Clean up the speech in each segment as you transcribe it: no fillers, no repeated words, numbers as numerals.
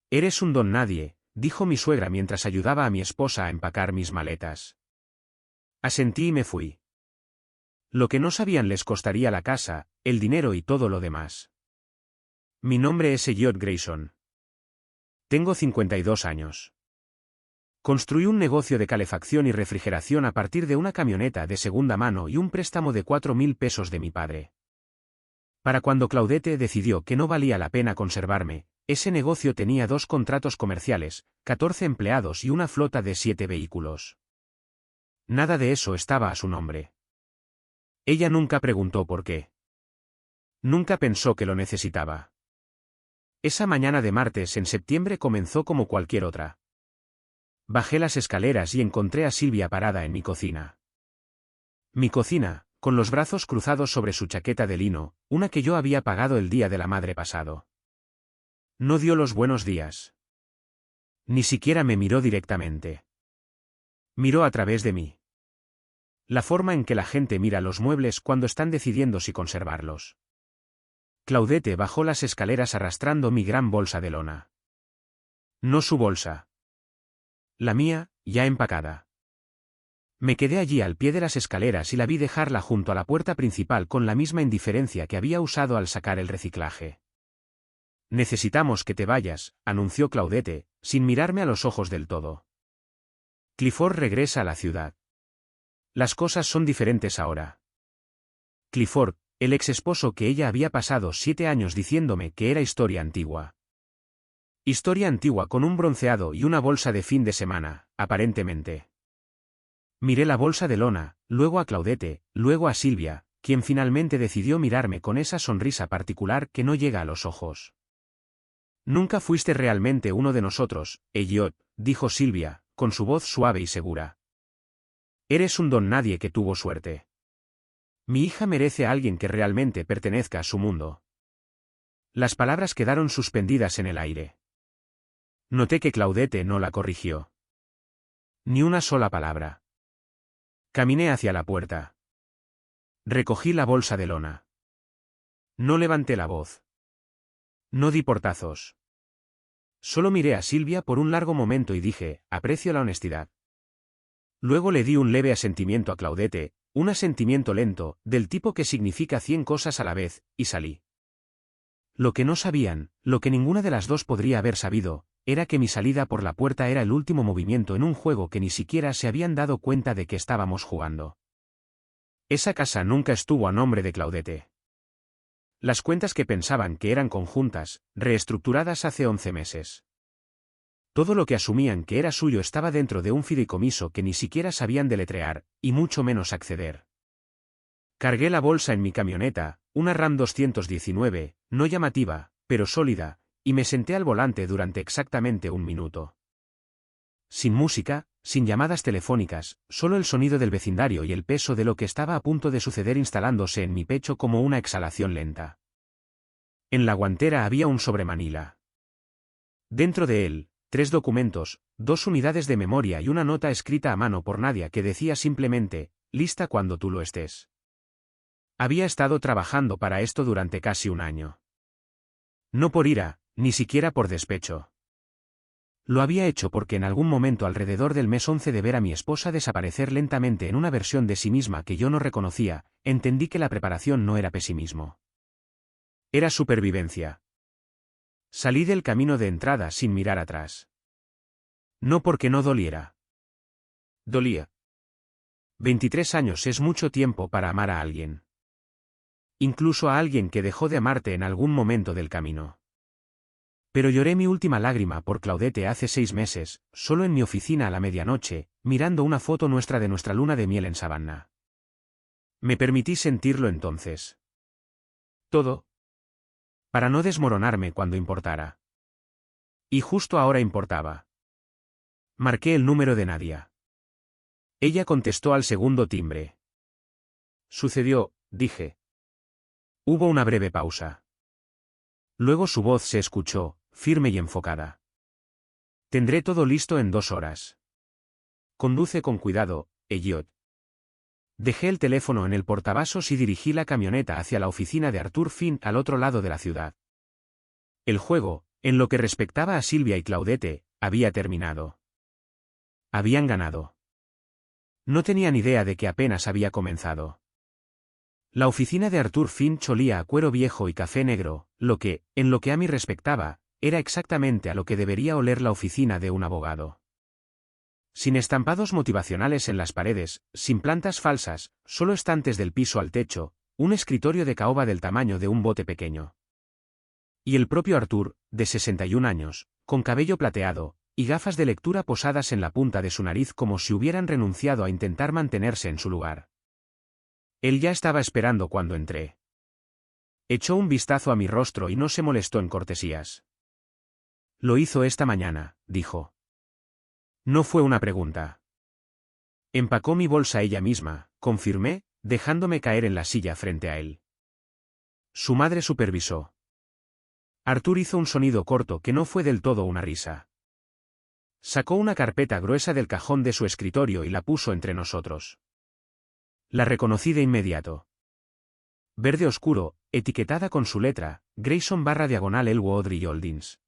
Eres un don nadie, dijo mi suegra mientras ayudaba a mi esposa a empacar mis maletas. Asentí y me fui. Lo que no sabían les costaría la casa, el dinero y todo lo demás. Mi nombre es Elliot Grayson. Tengo 52 años. Construí un negocio de calefacción y refrigeración a partir de una camioneta de segunda mano y un préstamo de 4.000 pesos de mi padre. Para cuando Claudette decidió que no valía la pena conservarme, ese negocio tenía 2 contratos comerciales, 14 empleados y una flota de 7 vehículos. Nada de eso estaba a su nombre. Ella nunca preguntó por qué. Nunca pensó que lo necesitaba. Esa mañana de martes en septiembre comenzó como cualquier otra. Bajé las escaleras y encontré a Silvia parada en mi cocina. Mi cocina, con los brazos cruzados sobre su chaqueta de lino, una que yo había pagado el Día de la Madre pasado. No dio los buenos días. Ni siquiera me miró directamente. Miró a través de mí. La forma en que la gente mira los muebles cuando están decidiendo si conservarlos. Claudette bajó las escaleras arrastrando mi gran bolsa de lona. No su bolsa. La mía, ya empacada. Me quedé allí al pie de las escaleras y la vi dejarla junto a la puerta principal con la misma indiferencia que había usado al sacar el reciclaje. Necesitamos que te vayas, anunció Claudette, sin mirarme a los ojos del todo. Clifford regresa a la ciudad. Las cosas son diferentes ahora. Clifford, el ex esposo que ella había pasado 7 años diciéndome que era historia antigua. Historia antigua con un bronceado y una bolsa de fin de semana, aparentemente. Miré la bolsa de lona, luego a Claudette, luego a Silvia, quien finalmente decidió mirarme con esa sonrisa particular que no llega a los ojos. Nunca fuiste realmente uno de nosotros, Elliot, dijo Silvia, con su voz suave y segura. Eres un don nadie que tuvo suerte. Mi hija merece a alguien que realmente pertenezca a su mundo. Las palabras quedaron suspendidas en el aire. Noté que Claudette no la corrigió. Ni una sola palabra. Caminé hacia la puerta. Recogí la bolsa de lona. No levanté la voz. No di portazos. Solo miré a Silvia por un largo momento y dije, aprecio la honestidad. Luego le di un leve asentimiento a Claudette, un asentimiento lento, del tipo que significa 100 cosas a la vez, y salí. Lo que no sabían, lo que ninguna de las dos podría haber sabido, era que mi salida por la puerta era el último movimiento en un juego que ni siquiera se habían dado cuenta de que estábamos jugando. Esa casa nunca estuvo a nombre de Claudette. Las cuentas que pensaban que eran conjuntas, reestructuradas hace 11 meses. Todo lo que asumían que era suyo estaba dentro de un fideicomiso que ni siquiera sabían deletrear, y mucho menos acceder. Cargué la bolsa en mi camioneta, una Ram 219, no llamativa, pero sólida, y me senté al volante durante exactamente 1 minuto. Sin música, sin llamadas telefónicas, solo el sonido del vecindario y el peso de lo que estaba a punto de suceder instalándose en mi pecho como una exhalación lenta. En la guantera había un sobremanila. Dentro de él, 3 documentos, 2 unidades de memoria y una nota escrita a mano por Nadia que decía simplemente, lista cuando tú lo estés. Había estado trabajando para esto durante casi 1 año. No por ira, ni siquiera por despecho. Lo había hecho porque en algún momento alrededor del mes 11 de ver a mi esposa desaparecer lentamente en una versión de sí misma que yo no reconocía, entendí que la preparación no era pesimismo. Era supervivencia. Salí del camino de entrada sin mirar atrás. No porque no doliera. Dolía. 23 años es mucho tiempo para amar a alguien. Incluso a alguien que dejó de amarte en algún momento del camino. Pero lloré mi última lágrima por Claudette hace 6 meses, solo en mi oficina a la medianoche, mirando una foto nuestra de nuestra luna de miel en Savannah. Me permití sentirlo entonces. Todo. Para no desmoronarme cuando importara. Y justo ahora importaba. Marqué el número de Nadia. Ella contestó al segundo timbre. Sucedió, dije. Hubo una breve pausa. Luego su voz se escuchó, firme y enfocada. Tendré todo listo en 2 horas. Conduce con cuidado, Elliot. Dejé el teléfono en el portavasos y dirigí la camioneta hacia la oficina de Arthur Finn al otro lado de la ciudad. El juego, En lo que respectaba a Silvia y Claudette, había terminado. Habían ganado. No tenían idea de que apenas había comenzado. La oficina de Arthur Finch olía a cuero viejo y café negro, lo que, en lo que a mí respectaba, era exactamente a lo que debería oler la oficina de un abogado. Sin estampados motivacionales en las paredes, sin plantas falsas, solo estantes del piso al techo, un escritorio de caoba del tamaño de un bote pequeño. Y el propio Arthur, de 61 años, con cabello plateado, y gafas de lectura posadas en la punta de su nariz como si hubieran renunciado a intentar mantenerse en su lugar. Él ya estaba esperando cuando entré. Echó un vistazo a mi rostro y no se molestó en cortesías. Lo hizo esta mañana, dijo. No fue una pregunta. Empacó mi bolsa ella misma, confirmé, dejándome caer en la silla frente a él. Su madre supervisó. Arthur hizo un sonido corto que no fue del todo una risa. Sacó una carpeta gruesa del cajón de su escritorio y la puso entre nosotros. La reconocí de inmediato. Verde oscuro, etiquetada con su letra, Grayson /diagonal Elwood y Holdings.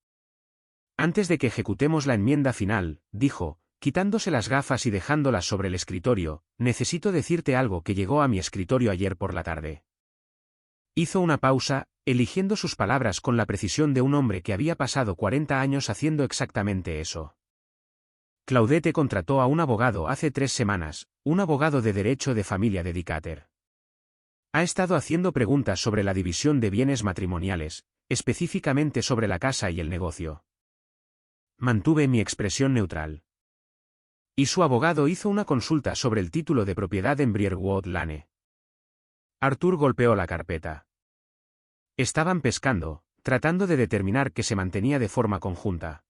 Antes de que ejecutemos la enmienda final, dijo, quitándose las gafas y dejándolas sobre el escritorio, necesito decirte algo que llegó a mi escritorio ayer por la tarde. Hizo una pausa, eligiendo sus palabras con la precisión de un hombre que había pasado 40 años haciendo exactamente eso. Claudette contrató a un abogado hace 3 semanas, un abogado de derecho de familia de Decatur. Ha estado haciendo preguntas sobre la división de bienes matrimoniales, específicamente sobre la casa y el negocio. Mantuve mi expresión neutral. Y su abogado hizo una consulta sobre el título de propiedad en Briarwood Lane. Arthur golpeó la carpeta. Estaban pescando, tratando de determinar que se mantenía de forma conjunta.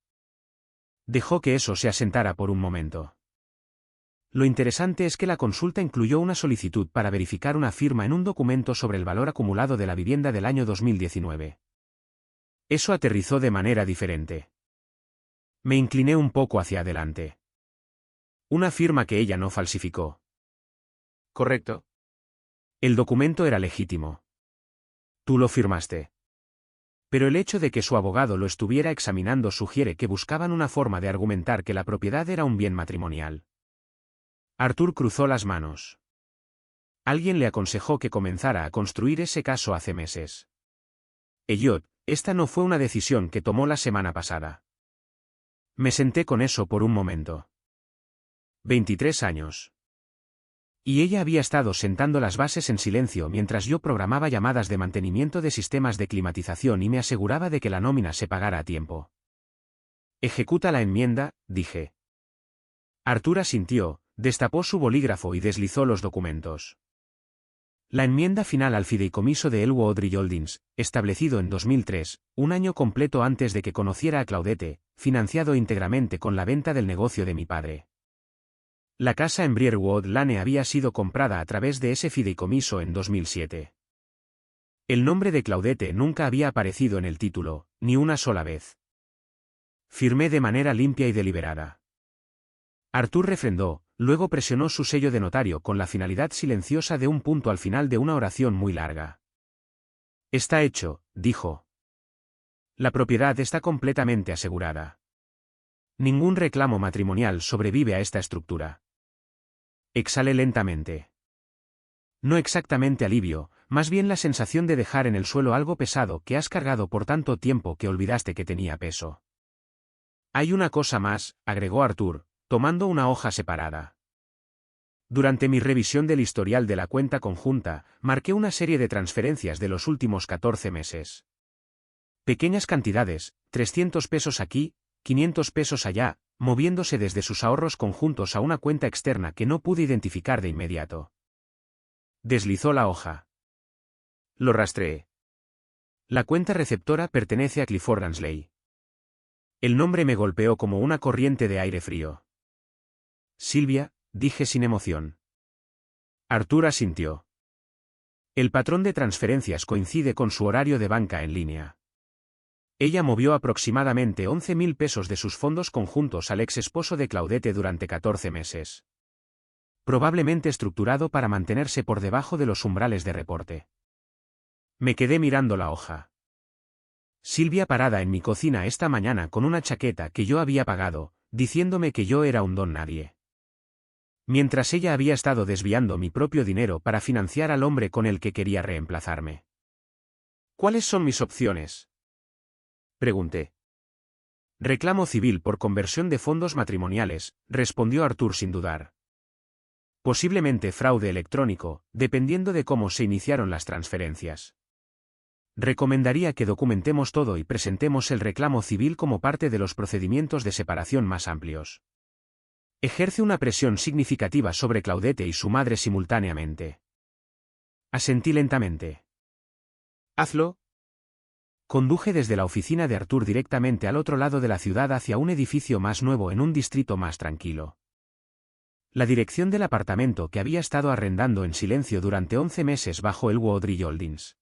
Dejó que eso se asentara por un momento. Lo interesante es que la consulta incluyó una solicitud para verificar una firma en un documento sobre el valor acumulado de la vivienda del año 2019. Eso aterrizó de manera diferente. Me incliné un poco hacia adelante. Una firma que ella no falsificó. ¿Correcto? El documento era legítimo. Tú lo firmaste. Pero el hecho de que su abogado lo estuviera examinando sugiere que buscaban una forma de argumentar que la propiedad era un bien matrimonial. Arthur cruzó las manos. Alguien le aconsejó que comenzara a construir ese caso hace meses. Elliot, esta no fue una decisión que tomó la semana pasada. Me senté con eso por un momento. 23 años. Y ella había estado sentando las bases en silencio mientras yo programaba llamadas de mantenimiento de sistemas de climatización y me aseguraba de que la nómina se pagara a tiempo. Ejecuta la enmienda, dije. Arthur asintió, destapó su bolígrafo y deslizó los documentos. La enmienda final al fideicomiso de Elwood Holdings, establecido en 2003, un año completo antes de que conociera a Claudette, financiado íntegramente con la venta del negocio de mi padre. La casa en Briarwood Lane había sido comprada a través de ese fideicomiso en 2007. El nombre de Claudette nunca había aparecido en el título, ni una sola vez. Firmé de manera limpia y deliberada. Arthur refrendó, luego presionó su sello de notario con la finalidad silenciosa de un punto al final de una oración muy larga. Está hecho, dijo. La propiedad está completamente asegurada. Ningún reclamo matrimonial sobrevive a esta estructura. Exhalé lentamente. No exactamente alivio, más bien la sensación de dejar en el suelo algo pesado que has cargado por tanto tiempo que olvidaste que tenía peso. Hay una cosa más, agregó Arthur, tomando una hoja separada. Durante mi revisión del historial de la cuenta conjunta, marqué una serie de transferencias de los últimos 14 meses. Pequeñas cantidades, 300 pesos aquí, 500 pesos allá, moviéndose desde sus ahorros conjuntos a una cuenta externa que no pude identificar de inmediato. Deslizó la hoja. Lo rastreé. La cuenta receptora pertenece a Clifford Ransley. El nombre me golpeó como una corriente de aire frío. Silvia, dije sin emoción. Arthur asintió. El patrón de transferencias coincide con su horario de banca en línea. Ella movió aproximadamente 11.000 pesos de sus fondos conjuntos al ex esposo de Claudette durante 14 meses. Probablemente estructurado para mantenerse por debajo de los umbrales de reporte. Me quedé mirando la hoja. Silvia parada en mi cocina esta mañana con una chaqueta que yo había pagado, diciéndome que yo era un don nadie. Mientras ella había estado desviando mi propio dinero para financiar al hombre con el que quería reemplazarme. ¿Cuáles son mis opciones?, pregunté. Reclamo civil por conversión de fondos matrimoniales, respondió Artur sin dudar. Posiblemente fraude electrónico, dependiendo de cómo se iniciaron las transferencias. Recomendaría que documentemos todo y presentemos el reclamo civil como parte de los procedimientos de separación más amplios. Ejerce una presión significativa sobre Claudette y su madre simultáneamente. Asentí lentamente. Hazlo. Conduje desde la oficina de Artur directamente al otro lado de la ciudad hacia un edificio más nuevo en un distrito más tranquilo. La dirección del apartamento que había estado arrendando en silencio durante 11 meses bajo el Woodridge Holdings.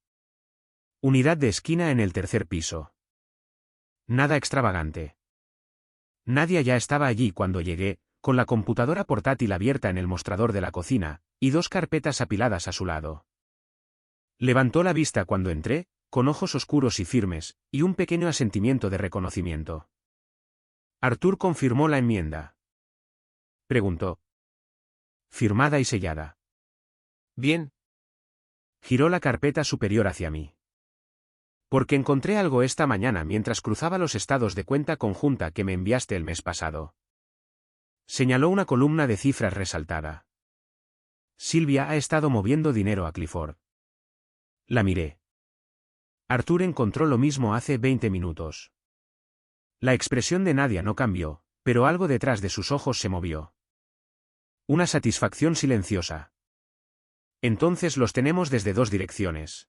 Unidad de esquina en el tercer piso. Nada extravagante. Nadia ya estaba allí cuando llegué, con la computadora portátil abierta en el mostrador de la cocina, y 2 carpetas apiladas a su lado. Levantó la vista cuando entré, con ojos oscuros y firmes, y un pequeño asentimiento de reconocimiento. ¿Artur confirmó la enmienda?, preguntó. Firmada y sellada. Bien. Giró la carpeta superior hacia mí. Porque encontré algo esta mañana mientras cruzaba los estados de cuenta conjunta que me enviaste el mes pasado. Señaló una columna de cifras resaltada. Silvia ha estado moviendo dinero a Clifford. La miré. Artur encontró lo mismo hace 20 minutos. La expresión de Nadia no cambió, pero algo detrás de sus ojos se movió. Una satisfacción silenciosa. Entonces los tenemos desde 2 direcciones.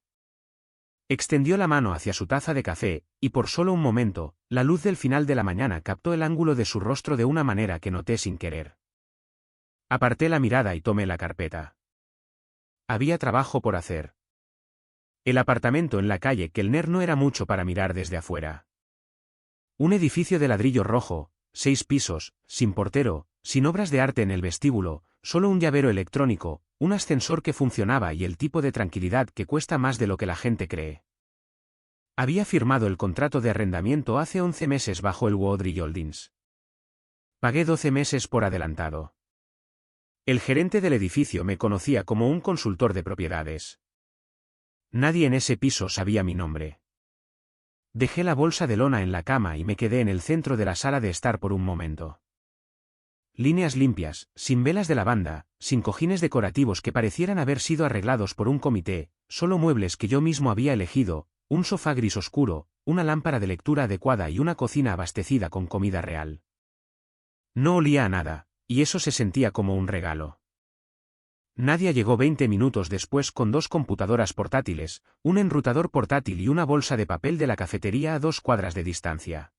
Extendió la mano hacia su taza de café, y por solo un momento, la luz del final de la mañana captó el ángulo de su rostro de una manera que noté sin querer. Aparté la mirada y tomé la carpeta. Había trabajo por hacer. El apartamento en la calle Kellner no era mucho para mirar desde afuera. Un edificio de ladrillo rojo, 6 pisos, sin portero, sin obras de arte en el vestíbulo, solo un llavero electrónico, un ascensor que funcionaba y el tipo de tranquilidad que cuesta más de lo que la gente cree. Había firmado el contrato de arrendamiento hace 11 meses bajo el Woodridge Holdings. Pagué 12 meses por adelantado. El gerente del edificio me conocía como un consultor de propiedades. Nadie en ese piso sabía mi nombre. Dejé la bolsa de lona en la cama y me quedé en el centro de la sala de estar por un momento. Líneas limpias, sin velas de lavanda, sin cojines decorativos que parecieran haber sido arreglados por un comité, solo muebles que yo mismo había elegido, un sofá gris oscuro, una lámpara de lectura adecuada y una cocina abastecida con comida real. No olía a nada, y eso se sentía como un regalo. Nadia llegó 20 minutos después con 2 computadoras portátiles, un enrutador portátil y una bolsa de papel de la cafetería a 2 cuadras de distancia.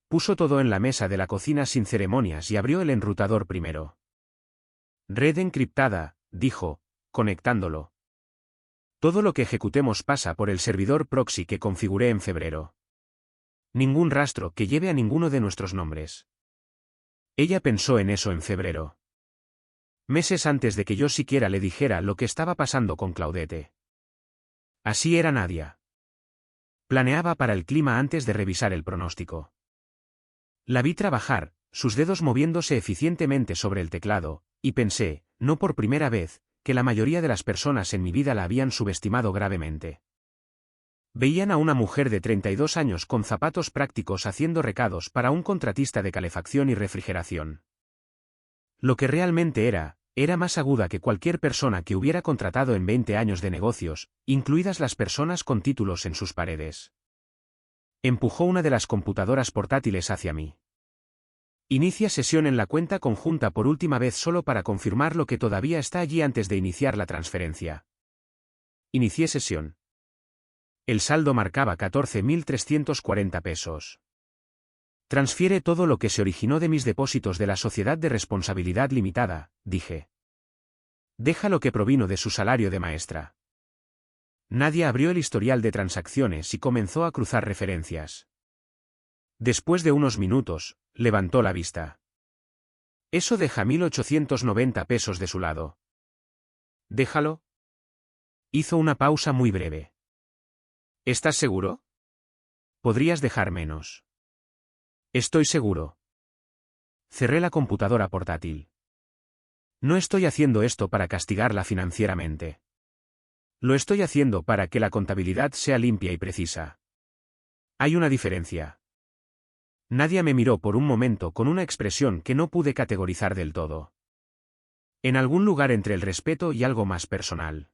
Puso todo en la mesa de la cocina sin ceremonias y abrió el enrutador primero. Red encriptada, dijo, conectándolo. Todo lo que ejecutemos pasa por el servidor proxy que configuré en febrero. Ningún rastro que lleve a ninguno de nuestros nombres. Ella pensó en eso en febrero. Meses antes de que yo siquiera le dijera lo que estaba pasando con Claudette. Así era Nadia. Planeaba para el clima antes de revisar el pronóstico. La vi trabajar, sus dedos moviéndose eficientemente sobre el teclado, y pensé, no por primera vez, que la mayoría de las personas en mi vida la habían subestimado gravemente. Veían a una mujer de 32 años con zapatos prácticos haciendo recados para un contratista de calefacción y refrigeración. Lo que realmente era más aguda que cualquier persona que hubiera contratado en 20 años de negocios, incluidas las personas con títulos en sus paredes. Empujó una de las computadoras portátiles hacia mí. Inicia sesión en la cuenta conjunta por última vez solo para confirmar lo que todavía está allí antes de iniciar la transferencia. Inicié sesión. El saldo marcaba 14.340 pesos. Transfiere todo lo que se originó de mis depósitos de la Sociedad de Responsabilidad Limitada, dije. Deja lo que provino de su salario de maestra. Nadia abrió el historial de transacciones y comenzó a cruzar referencias. Después de unos minutos, levantó la vista. Eso deja 1.890 pesos de su lado. Déjalo. Hizo una pausa muy breve. ¿Estás seguro? Podrías dejar menos. Estoy seguro. Cerré la computadora portátil. No estoy haciendo esto para castigarla financieramente. Lo estoy haciendo para que la contabilidad sea limpia y precisa. Hay una diferencia. Nadia me miró por un momento con una expresión que no pude categorizar del todo. En algún lugar entre el respeto y algo más personal.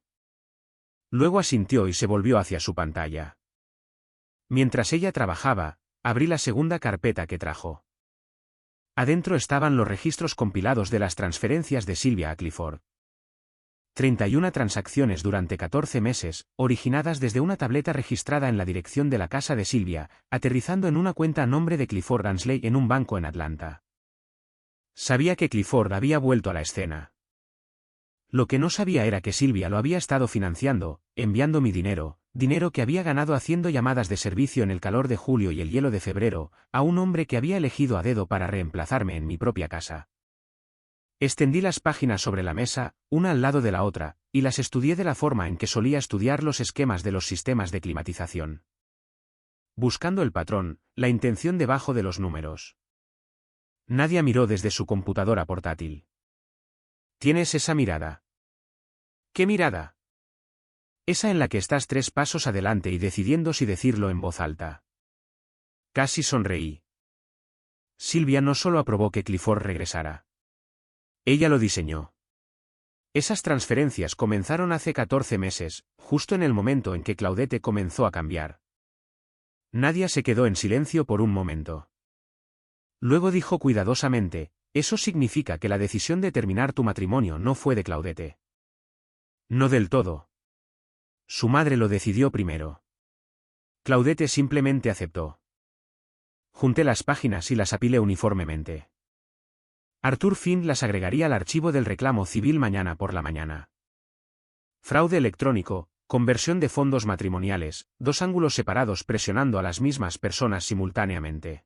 Luego asintió y se volvió hacia su pantalla. Mientras ella trabajaba, abrí la segunda carpeta que trajo. Adentro estaban los registros compilados de las transferencias de Silvia a Clifford. 31 transacciones durante 14 meses, originadas desde una tableta registrada en la dirección de la casa de Silvia, aterrizando en una cuenta a nombre de Clifford Ansley en un banco en Atlanta. Sabía que Clifford había vuelto a la escena. Lo que no sabía era que Silvia lo había estado financiando, enviando mi dinero que había ganado haciendo llamadas de servicio en el calor de julio y el hielo de febrero, a un hombre que había elegido a dedo para reemplazarme en mi propia casa. Extendí las páginas sobre la mesa, una al lado de la otra, y las estudié de la forma en que solía estudiar los esquemas de los sistemas de climatización. Buscando el patrón, la intención debajo de los números. Nadia miró desde su computadora portátil. ¿Tienes esa mirada? ¿Qué mirada? Esa en la que estás 3 pasos adelante y decidiendo si decirlo en voz alta. Casi sonreí. Silvia no solo aprobó que Clifford regresara. Ella lo diseñó. Esas transferencias comenzaron hace 14 meses, justo en el momento en que Claudette comenzó a cambiar. Nadia se quedó en silencio por un momento. Luego dijo cuidadosamente, eso significa que la decisión de terminar tu matrimonio no fue de Claudette. No del todo. Su madre lo decidió primero. Claudette simplemente aceptó. Junté las páginas y las apilé uniformemente. Arthur Finn las agregaría al archivo del reclamo civil mañana por la mañana. Fraude electrónico, conversión de fondos matrimoniales, 2 ángulos separados presionando a las mismas personas simultáneamente.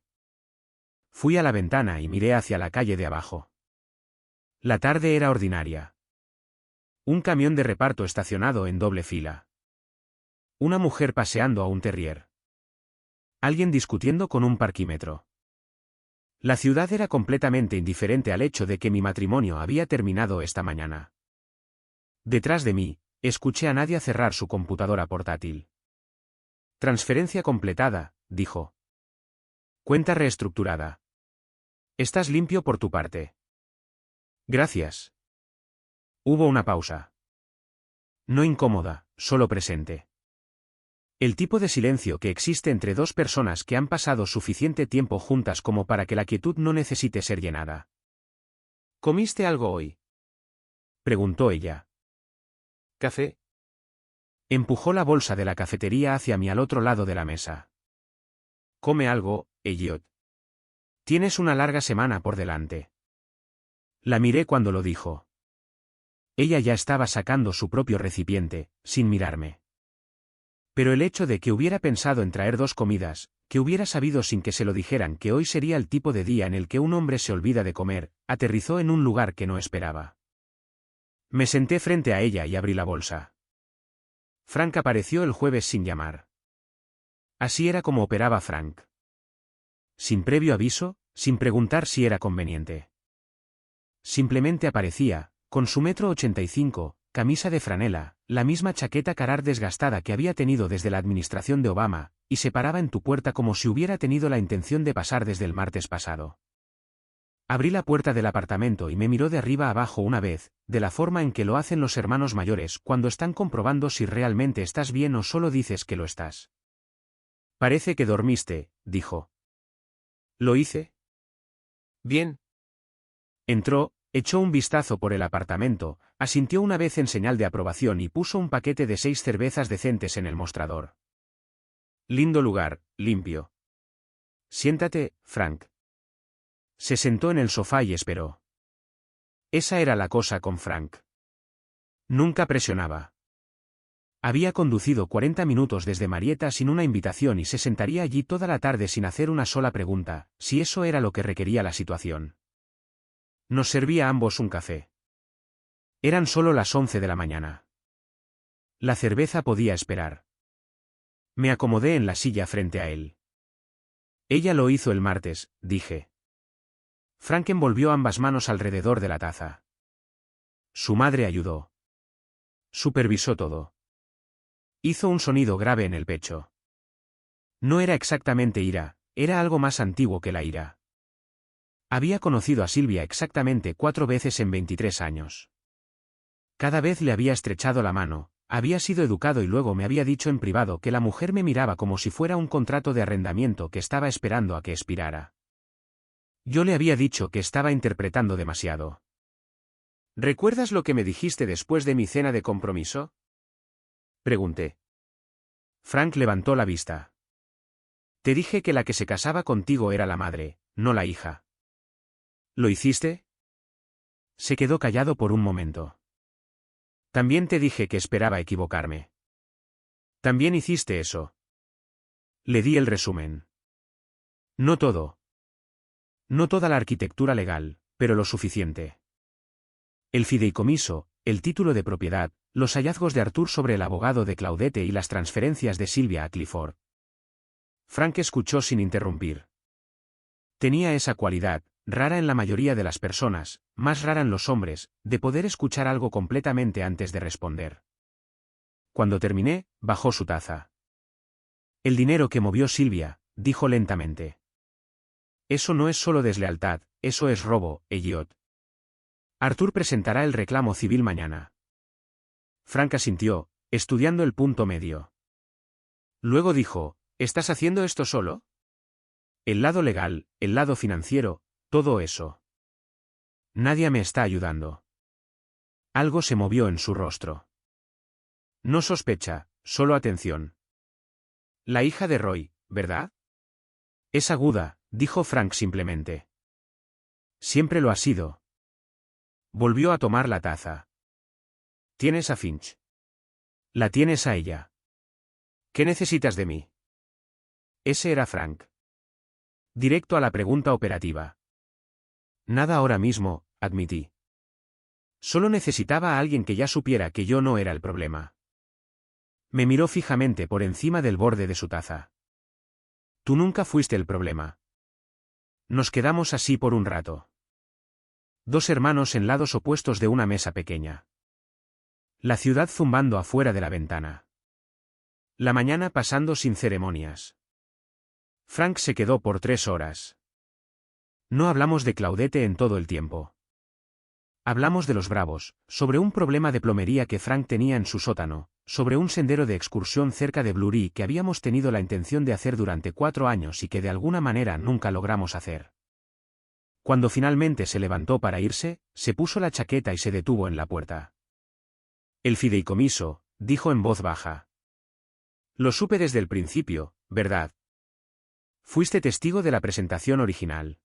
Fui a la ventana y miré hacia la calle de abajo. La tarde era ordinaria. Un camión de reparto estacionado en doble fila. Una mujer paseando a un terrier. Alguien discutiendo con un parquímetro. La ciudad era completamente indiferente al hecho de que mi matrimonio había terminado esta mañana. Detrás de mí, escuché a Nadia cerrar su computadora portátil. Transferencia completada, dijo. Cuenta reestructurada. Estás limpio por tu parte. Gracias. Hubo una pausa. No incómoda, solo presente. El tipo de silencio que existe entre dos personas que han pasado suficiente tiempo juntas como para que la quietud no necesite ser llenada. ¿Comiste algo hoy?, preguntó ella. ¿Café? Empujó la bolsa de la cafetería hacia mí al otro lado de la mesa. Come algo, Elliot. Tienes una larga semana por delante. La miré cuando lo dijo. Ella ya estaba sacando su propio recipiente, sin mirarme. Pero el hecho de que hubiera pensado en traer 2 comidas, que hubiera sabido sin que se lo dijeran que hoy sería el tipo de día en el que un hombre se olvida de comer, aterrizó en un lugar que no esperaba. Me senté frente a ella y abrí la bolsa. Frank apareció el jueves sin llamar. Así era como operaba Frank. Sin previo aviso, sin preguntar si era conveniente. Simplemente aparecía, con su 1,85 m, camisa de franela, la misma chaqueta Carhartt desgastada que había tenido desde la administración de Obama, y se paraba en tu puerta como si hubiera tenido la intención de pasar desde el martes pasado. Abrí la puerta del apartamento y me miró de arriba abajo una vez, de la forma en que lo hacen los hermanos mayores cuando están comprobando si realmente estás bien o solo dices que lo estás. Parece que dormiste, dijo. ¿Lo hice? Bien. Entró, echó un vistazo por el apartamento, asintió una vez en señal de aprobación y puso un paquete de 6 cervezas decentes en el mostrador. Lindo lugar, limpio. Siéntate, Frank. Se sentó en el sofá y esperó. Esa era la cosa con Frank. Nunca presionaba. Había conducido 40 minutos desde Marietta sin una invitación y se sentaría allí toda la tarde sin hacer una sola pregunta, si eso era lo que requería la situación. Nos servía a ambos un café. Eran solo las 11 de la mañana. La cerveza podía esperar. Me acomodé en la silla frente a él. Ella lo hizo el martes, dije. Frank envolvió ambas manos alrededor de la taza. Su madre ayudó. Supervisó todo. Hizo un sonido grave en el pecho. No era exactamente ira, era algo más antiguo que la ira. Había conocido a Silvia exactamente 4 veces en 23 años. Cada vez le había estrechado la mano, había sido educado y luego me había dicho en privado que la mujer me miraba como si fuera un contrato de arrendamiento que estaba esperando a que expirara. Yo le había dicho que estaba interpretando demasiado. ¿Recuerdas lo que me dijiste después de mi cena de compromiso? Pregunté. Frank levantó la vista. Te dije que la que se casaba contigo era la madre, no la hija. ¿Lo hiciste? Se quedó callado por un momento. También te dije que esperaba equivocarme. También hiciste eso. Le di el resumen. No todo. No toda la arquitectura legal, pero lo suficiente. El fideicomiso, el título de propiedad, los hallazgos de Arthur sobre el abogado de Claudette y las transferencias de Silvia a Clifford. Frank escuchó sin interrumpir. Tenía esa cualidad, rara en la mayoría de las personas, más rara en los hombres, de poder escuchar algo completamente antes de responder. Cuando terminé, bajó su taza. El dinero que movió Silvia, dijo lentamente. Eso no es solo deslealtad, eso es robo, Elliot. Arthur presentará el reclamo civil mañana. Frank asintió, estudiando el punto medio. Luego dijo, ¿estás haciendo esto solo? El lado legal, el lado financiero, todo eso. Nadie me está ayudando. Algo se movió en su rostro. No sospecha, solo atención. La hija de Roy, ¿verdad? Es aguda, dijo Frank simplemente. Siempre lo ha sido. Volvió a tomar la taza. Tienes a Finch. La tienes a ella. ¿Qué necesitas de mí? Ese era Frank. Directo a la pregunta operativa. Nada ahora mismo, admití. Solo necesitaba a alguien que ya supiera que yo no era el problema. Me miró fijamente por encima del borde de su taza. Tú nunca fuiste el problema. Nos quedamos así por un rato. 2 hermanos en lados opuestos de una mesa pequeña. La ciudad zumbando afuera de la ventana. La mañana pasando sin ceremonias. Frank se quedó por 3 horas. No hablamos de Claudette en todo el tiempo. Hablamos de los Bravos, sobre un problema de plomería que Frank tenía en su sótano, sobre un sendero de excursión cerca de Blurry que habíamos tenido la intención de hacer durante 4 años y que de alguna manera nunca logramos hacer. Cuando finalmente se levantó para irse, se puso la chaqueta y se detuvo en la puerta. El fideicomiso, dijo en voz baja. Lo supe desde el principio, ¿verdad? Fuiste testigo de la presentación original.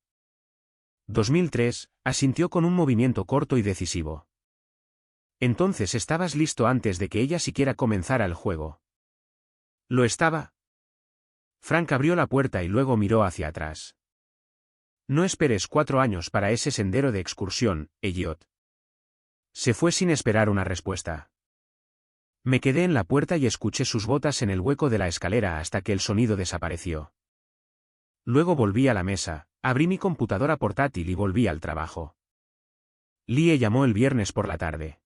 2003, asintió con un movimiento corto y decisivo. Entonces estabas listo antes de que ella siquiera comenzara el juego. ¿Lo estaba? Frank abrió la puerta y luego miró hacia atrás. No esperes 4 años para ese sendero de excursión, Elliot. Se fue sin esperar una respuesta. Me quedé en la puerta y escuché sus botas en el hueco de la escalera hasta que el sonido desapareció. Luego volví a la mesa, abrí mi computadora portátil y volví al trabajo. Lie llamó el viernes por la tarde.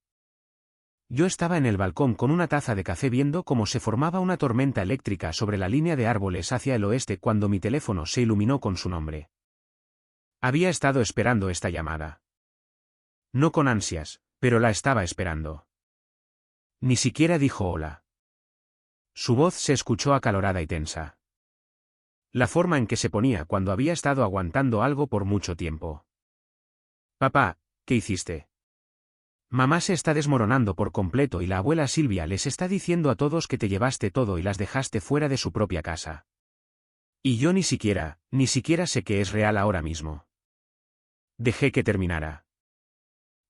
Yo estaba en el balcón con una taza de café viendo cómo se formaba una tormenta eléctrica sobre la línea de árboles hacia el oeste cuando mi teléfono se iluminó con su nombre. Había estado esperando esta llamada. No con ansias, pero la estaba esperando. Ni siquiera dijo hola. Su voz se escuchó acalorada y tensa. La forma en que se ponía cuando había estado aguantando algo por mucho tiempo. Papá, ¿qué hiciste? Mamá se está desmoronando por completo y la abuela Silvia les está diciendo a todos que te llevaste todo y las dejaste fuera de su propia casa. Y yo ni siquiera sé que es real ahora mismo. Dejé que terminara.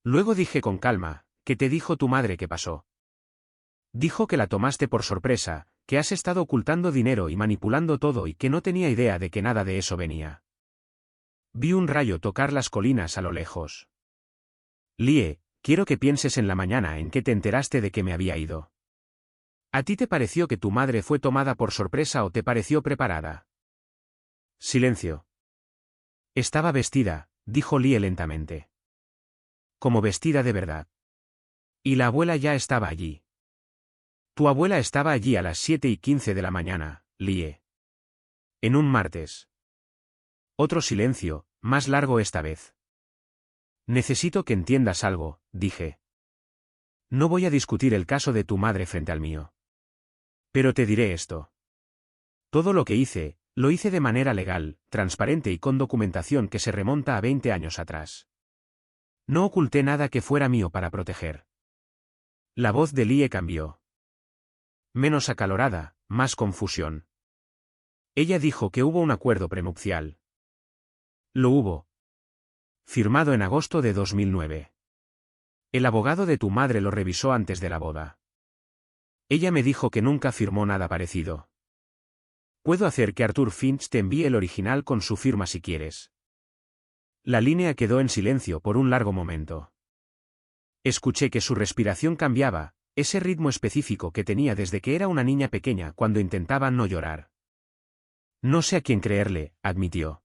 Luego dije con calma, ¿qué te dijo tu madre que pasó? Dijo que la tomaste por sorpresa, que has estado ocultando dinero y manipulando todo y que no tenía idea de que nada de eso venía. Vi un rayo tocar las colinas a lo lejos. Lie, quiero que pienses en la mañana en que te enteraste de que me había ido. ¿A ti te pareció que tu madre fue tomada por sorpresa o te pareció preparada? Silencio. Estaba vestida, dijo Lie lentamente. Como vestida de verdad. Y la abuela ya estaba allí. Tu abuela estaba allí a las 7:15 de la mañana, Lie. En un martes. Otro silencio, más largo esta vez. Necesito que entiendas algo, dije. No voy a discutir el caso de tu madre frente al mío. Pero te diré esto. Todo lo que hice, lo hice de manera legal, transparente y con documentación que se remonta a 20 años atrás. No oculté nada que fuera mío para proteger. La voz de Lie cambió. Menos acalorada, más confusión. Ella dijo que hubo un acuerdo prenupcial. Lo hubo. Firmado en agosto de 2009. El abogado de tu madre lo revisó antes de la boda. Ella me dijo que nunca firmó nada parecido. Puedo hacer que Arthur Finch te envíe el original con su firma si quieres. La línea quedó en silencio por un largo momento. Escuché que su respiración cambiaba, ese ritmo específico que tenía desde que era una niña pequeña cuando intentaba no llorar. No sé a quién creerle, admitió.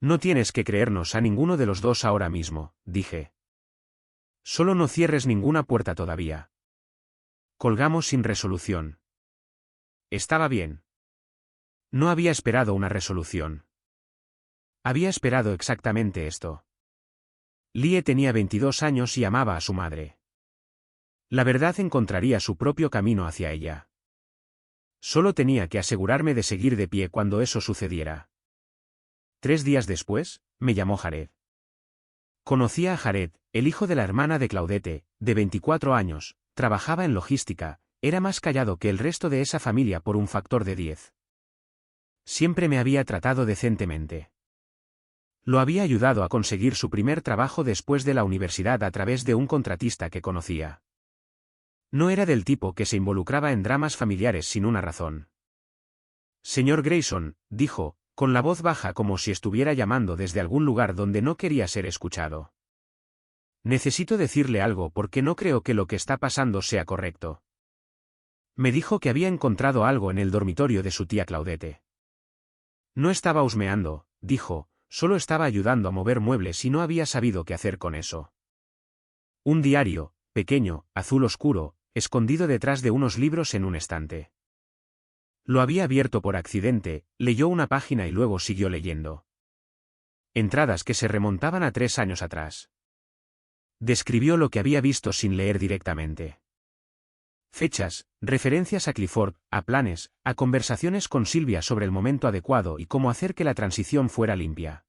No tienes que creernos a ninguno de los dos ahora mismo, dije. Solo no cierres ninguna puerta todavía. Colgamos sin resolución. Estaba bien. No había esperado una resolución. Había esperado exactamente esto. Lie tenía 22 años y amaba a su madre. La verdad encontraría su propio camino hacia ella. Solo tenía que asegurarme de seguir de pie cuando eso sucediera. 3 días después, me llamó Jared. Conocía a Jared, el hijo de la hermana de Claudette, de 24 años, trabajaba en logística, era más callado que el resto de esa familia por un factor de 10. Siempre me había tratado decentemente. Lo había ayudado a conseguir su primer trabajo después de la universidad a través de un contratista que conocía. No era del tipo que se involucraba en dramas familiares sin una razón. Señor Grayson, dijo, con la voz baja como si estuviera llamando desde algún lugar donde no quería ser escuchado. Necesito decirle algo porque no creo que lo que está pasando sea correcto. Me dijo que había encontrado algo en el dormitorio de su tía Claudette. No estaba husmeando, dijo, solo estaba ayudando a mover muebles y no había sabido qué hacer con eso. Un diario, pequeño, azul oscuro, escondido detrás de unos libros en un estante. Lo había abierto por accidente, leyó una página y luego siguió leyendo. Entradas que se remontaban a 3 años atrás. Describió lo que había visto sin leer directamente. Fechas, referencias a Clifford, a planes, a conversaciones con Silvia sobre el momento adecuado y cómo hacer que la transición fuera limpia.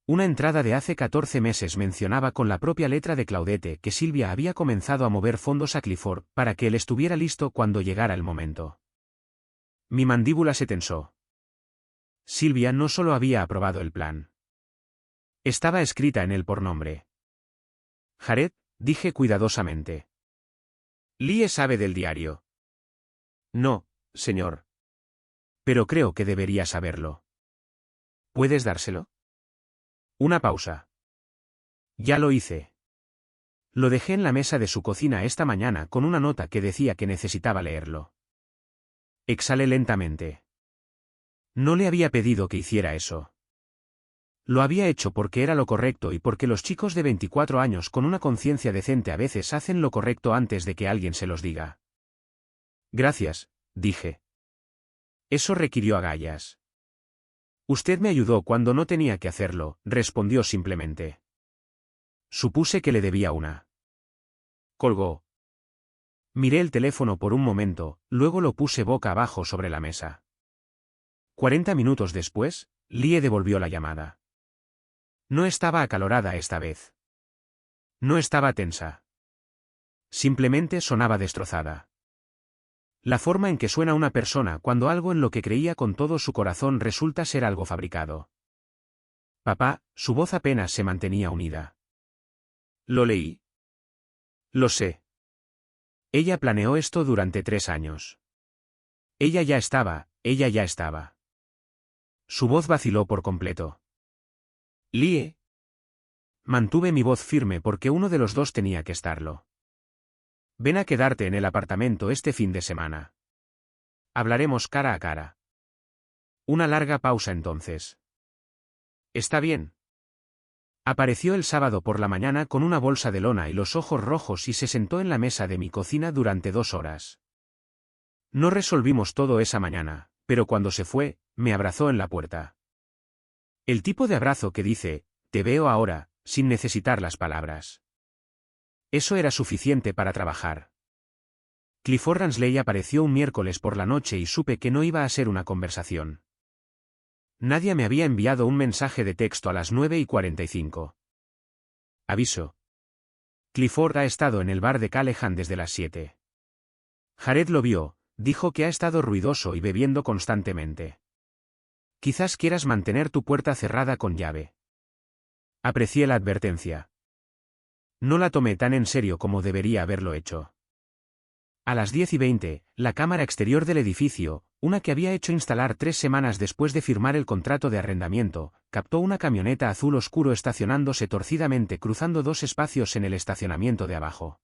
Una entrada de hace 14 meses mencionaba con la propia letra de Claudette que Silvia había comenzado a mover fondos a Clifford para que él estuviera listo cuando llegara el momento. Mi mandíbula se tensó. Silvia no solo había aprobado el plan. Estaba escrita en él por nombre. Jared, dije cuidadosamente. Lie sabe del diario. No, señor. Pero creo que debería saberlo. ¿Puedes dárselo? Una pausa. Ya lo hice. Lo dejé en la mesa de su cocina esta mañana con una nota que decía que necesitaba leerlo. Exhalé lentamente. No le había pedido que hiciera eso. Lo había hecho porque era lo correcto y porque los chicos de 24 años con una conciencia decente a veces hacen lo correcto antes de que alguien se los diga. Gracias, dije. Eso requirió agallas. Usted me ayudó cuando no tenía que hacerlo, respondió simplemente. Supuse que le debía una. Colgó. Miré el teléfono por un momento, luego lo puse boca abajo sobre la mesa. 40 minutos después, Lie devolvió la llamada. No estaba acalorada esta vez. No estaba tensa. Simplemente sonaba destrozada. La forma en que suena una persona cuando algo en lo que creía con todo su corazón resulta ser algo fabricado. Papá, su voz apenas se mantenía unida. Lo leí. Lo sé. Ella planeó esto durante 3 años. Ella ya estaba. Su voz vaciló por completo. Lie. Mantuve mi voz firme porque uno de los dos tenía que estarlo. Ven a quedarte en el apartamento este fin de semana. Hablaremos cara a cara. Una larga pausa entonces. Está bien. Apareció el sábado por la mañana con una bolsa de lona y los ojos rojos y se sentó en la mesa de mi cocina durante 2 horas. No resolvimos todo esa mañana, pero cuando se fue, me abrazó en la puerta. El tipo de abrazo que dice, te veo ahora, sin necesitar las palabras. Eso era suficiente para trabajar. Clifford Ransley apareció un miércoles por la noche y supe que no iba a ser una conversación. Nadie me había enviado un mensaje de texto a las 9:45. Aviso. Clifford ha estado en el bar de Callahan desde las 7. Jared lo vio, dijo que ha estado ruidoso y bebiendo constantemente. Quizás quieras mantener tu puerta cerrada con llave. Aprecié la advertencia. No la tomé tan en serio como debería haberlo hecho. A las 10:20, la cámara exterior del edificio, una que había hecho instalar 3 semanas después de firmar el contrato de arrendamiento, captó una camioneta azul oscuro estacionándose torcidamente cruzando 2 espacios en el estacionamiento de abajo.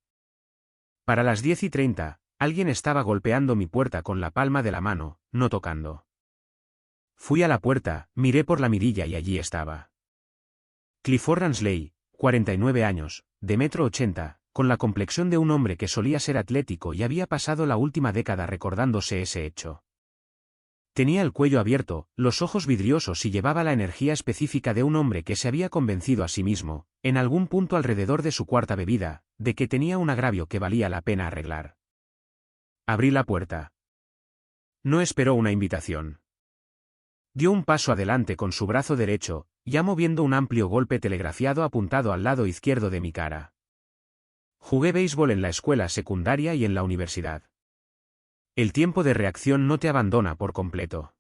Para las 10:30, alguien estaba golpeando mi puerta con la palma de la mano, no tocando. Fui a la puerta, miré por la mirilla y allí estaba. Clifford Ransley, 49 años, de 1,80 m, con la complexión de un hombre que solía ser atlético y había pasado la última década recordándose ese hecho. Tenía el cuello abierto, los ojos vidriosos y llevaba la energía específica de un hombre que se había convencido a sí mismo, en algún punto alrededor de su cuarta bebida, de que tenía un agravio que valía la pena arreglar. Abrí la puerta. No esperó una invitación. Dio un paso adelante con su brazo derecho, ya moviendo un amplio golpe telegrafiado apuntado al lado izquierdo de mi cara. Jugué béisbol en la escuela secundaria y en la universidad. El tiempo de reacción no te abandona por completo.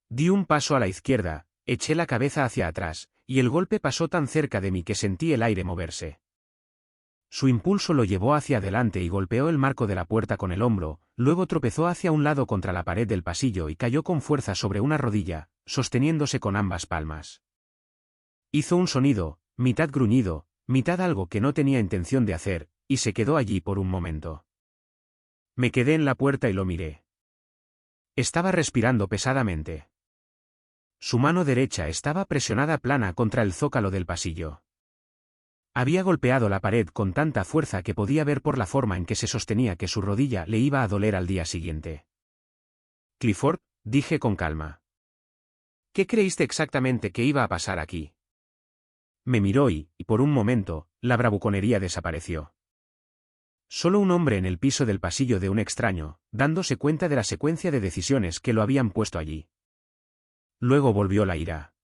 Di un paso a la izquierda, eché la cabeza hacia atrás, y el golpe pasó tan cerca de mí que sentí el aire moverse. Su impulso lo llevó hacia adelante y golpeó el marco de la puerta con el hombro, luego tropezó hacia un lado contra la pared del pasillo y cayó con fuerza sobre una rodilla, sosteniéndose con ambas palmas. Hizo un sonido, mitad gruñido, mitad algo que no tenía intención de hacer, y se quedó allí por un momento. Me quedé en la puerta y lo miré. Estaba respirando pesadamente. Su mano derecha estaba presionada plana contra el zócalo del pasillo. Había golpeado la pared con tanta fuerza que podía ver por la forma en que se sostenía que su rodilla le iba a doler al día siguiente. Clifford, dije con calma. ¿Qué creíste exactamente que iba a pasar aquí? Me miró y, por un momento, la bravuconería desapareció. Solo un hombre en el piso del pasillo de un extraño, dándose cuenta de la secuencia de decisiones que lo habían puesto allí. Luego volvió la ira.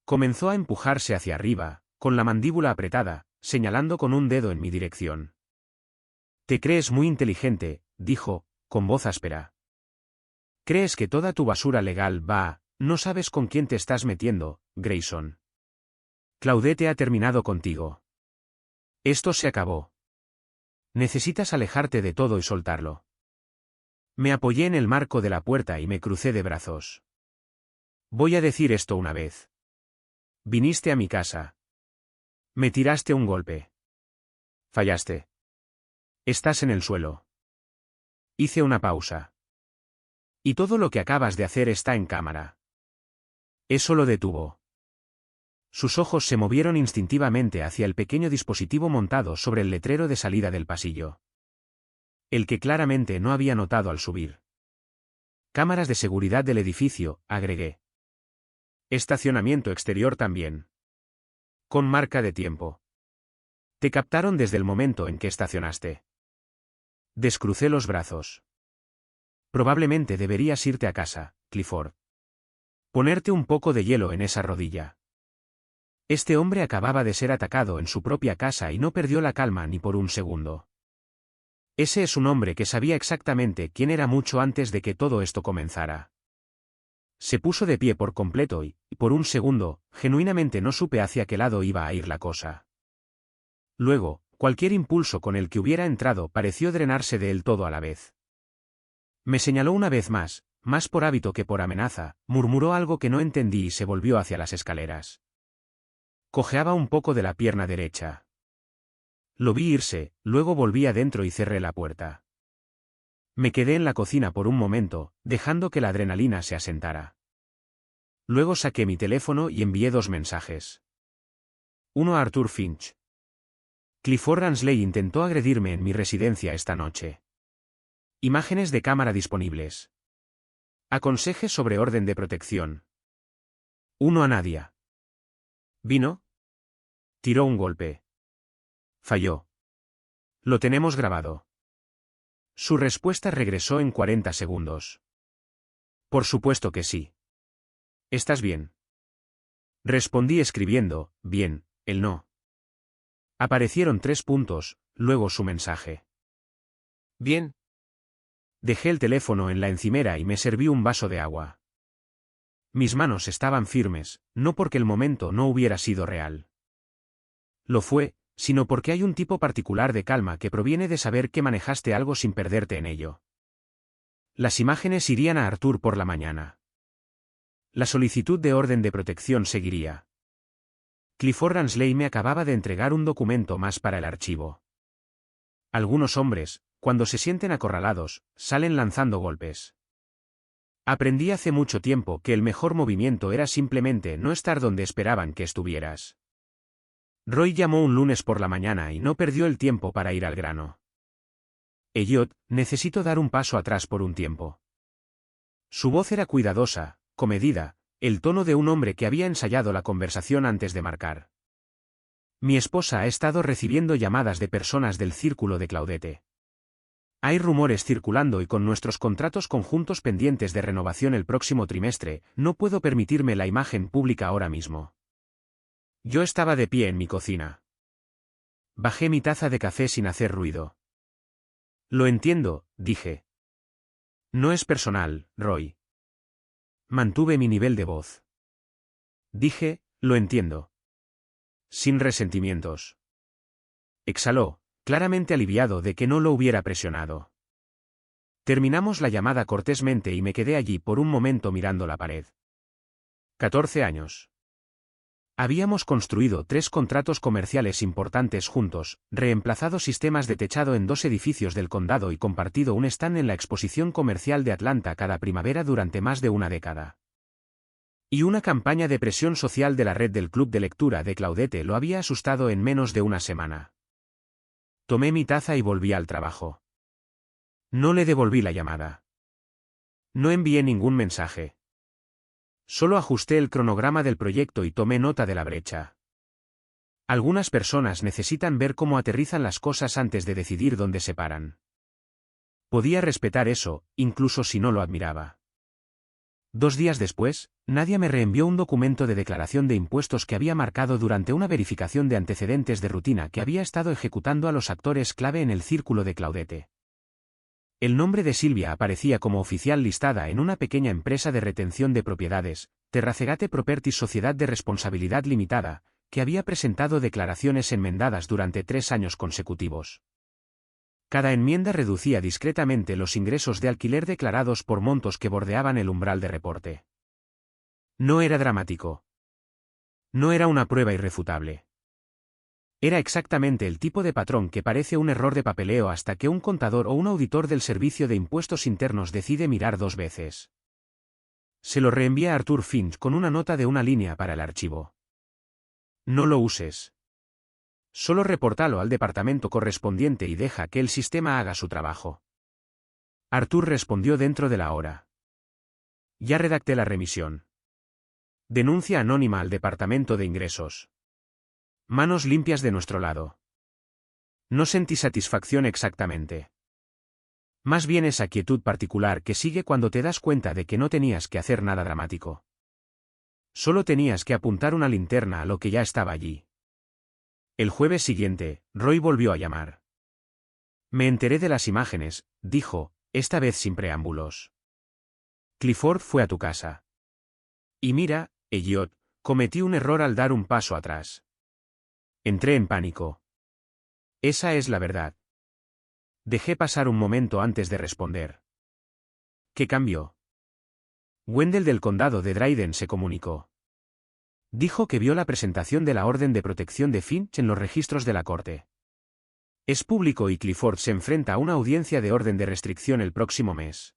Comenzó a empujarse hacia arriba, con la mandíbula apretada, señalando con un dedo en mi dirección. Te crees muy inteligente, dijo, con voz áspera. Crees que toda tu basura legal va, no sabes con quién te estás metiendo, Grayson. Claudette ha terminado contigo. Esto se acabó. Necesitas alejarte de todo y soltarlo. Me apoyé en el marco de la puerta y me crucé de brazos. Voy a decir esto una vez. Viniste a mi casa. Me tiraste un golpe. Fallaste. Estás en el suelo. Hice una pausa. Y todo lo que acabas de hacer está en cámara. Eso lo detuvo. Sus ojos se movieron instintivamente hacia el pequeño dispositivo montado sobre el letrero de salida del pasillo. El que claramente no había notado al subir. Cámaras de seguridad del edificio, agregué. Estacionamiento exterior también. Con marca de tiempo. Te captaron desde el momento en que estacionaste. Descrucé los brazos. Probablemente deberías irte a casa, Clifford. Ponerte un poco de hielo en esa rodilla. Este hombre acababa de ser atacado en su propia casa y no perdió la calma ni por un segundo. Ese es un hombre que sabía exactamente quién era mucho antes de que todo esto comenzara. Se puso de pie por completo y, por un segundo, genuinamente no supe hacia qué lado iba a ir la cosa. Luego, cualquier impulso con el que hubiera entrado pareció drenarse de él todo a la vez. Me señaló una vez más por hábito que por amenaza, murmuró algo que no entendí y se volvió hacia las escaleras. Cojeaba un poco de la pierna derecha. Lo vi irse, luego volví adentro y cerré la puerta. Me quedé en la cocina por un momento, dejando que la adrenalina se asentara. Luego saqué mi teléfono y envié 2 mensajes. Uno a Arthur Finch. Clifford Ransley intentó agredirme en mi residencia esta noche. Imágenes de cámara disponibles. Aconseje sobre orden de protección. Uno a Nadia. ¿Vino? Tiró un golpe. Falló. Lo tenemos grabado. Su respuesta regresó en 40 segundos. Por supuesto que sí. ¿Estás bien? Respondí escribiendo, bien, él no. Aparecieron 3 puntos, luego su mensaje. Bien. Dejé el teléfono en la encimera y me serví un vaso de agua. Mis manos estaban firmes, no porque el momento no hubiera sido real. Lo fue, sino porque hay un tipo particular de calma que proviene de saber que manejaste algo sin perderte en ello. Las imágenes irían a Arthur por la mañana. La solicitud de orden de protección seguiría. Clifford Ransley me acababa de entregar un documento más para el archivo. Algunos hombres, cuando se sienten acorralados, salen lanzando golpes. Aprendí hace mucho tiempo que el mejor movimiento era simplemente no estar donde esperaban que estuvieras. Roy llamó un lunes por la mañana y no perdió el tiempo para ir al grano. Elliot, necesito dar un paso atrás por un tiempo. Su voz era cuidadosa, comedida, el tono de un hombre que había ensayado la conversación antes de marcar. Mi esposa ha estado recibiendo llamadas de personas del círculo de Claudette. Hay rumores circulando y con nuestros contratos conjuntos pendientes de renovación el próximo trimestre, no puedo permitirme la imagen pública ahora mismo. Yo estaba de pie en mi cocina. Bajé mi taza de café sin hacer ruido. Lo entiendo, dije. No es personal, Roy. Mantuve mi nivel de voz. Dije, lo entiendo. Sin resentimientos. Exhaló, claramente aliviado de que no lo hubiera presionado. Terminamos la llamada cortésmente y me quedé allí por un momento mirando la pared. 14 años. Habíamos construido 3 contratos comerciales importantes juntos, reemplazado sistemas de techado en 2 edificios del condado y compartido un stand en la Exposición Comercial de Atlanta cada primavera durante más de una década. Y una campaña de presión social de la red del club de lectura de Claudette lo había asustado en menos de una semana. Tomé mi taza y volví al trabajo. No le devolví la llamada. No envié ningún mensaje. Solo ajusté el cronograma del proyecto y tomé nota de la brecha. Algunas personas necesitan ver cómo aterrizan las cosas antes de decidir dónde se paran. Podía respetar eso, incluso si no lo admiraba. 2 días después, Nadia me reenvió un documento de declaración de impuestos que había marcado durante una verificación de antecedentes de rutina que había estado ejecutando a los actores clave en el círculo de Claudette. El nombre de Silvia aparecía como oficial listada en una pequeña empresa de retención de propiedades, Terracegate Properties Sociedad de Responsabilidad Limitada, que había presentado declaraciones enmendadas durante 3 años consecutivos. Cada enmienda reducía discretamente los ingresos de alquiler declarados por montos que bordeaban el umbral de reporte. No era dramático. No era una prueba irrefutable. Era exactamente el tipo de patrón que parece un error de papeleo hasta que un contador o un auditor del Servicio de Impuestos Internos decide mirar 2 veces. Se lo reenvié a Arthur Finch con una nota de una línea para el archivo. No lo uses. Solo repórtalo al departamento correspondiente y deja que el sistema haga su trabajo. Arthur respondió dentro de la hora. Ya redacté la remisión. Denuncia anónima al Departamento de Ingresos. Manos limpias de nuestro lado. No sentí satisfacción exactamente. Más bien esa quietud particular que sigue cuando te das cuenta de que no tenías que hacer nada dramático. Solo tenías que apuntar una linterna a lo que ya estaba allí. El jueves siguiente, Roy volvió a llamar. Me enteré de las imágenes, dijo, esta vez sin preámbulos. Clifford fue a tu casa. Y mira, Elliot, cometí un error al dar un paso atrás. Entré en pánico. Esa es la verdad. Dejé pasar un momento antes de responder. ¿Qué cambió? Wendell del condado de Dryden se comunicó. Dijo que vio la presentación de la orden de protección de Finch en los registros de la corte. Es público y Clifford se enfrenta a una audiencia de orden de restricción el próximo mes.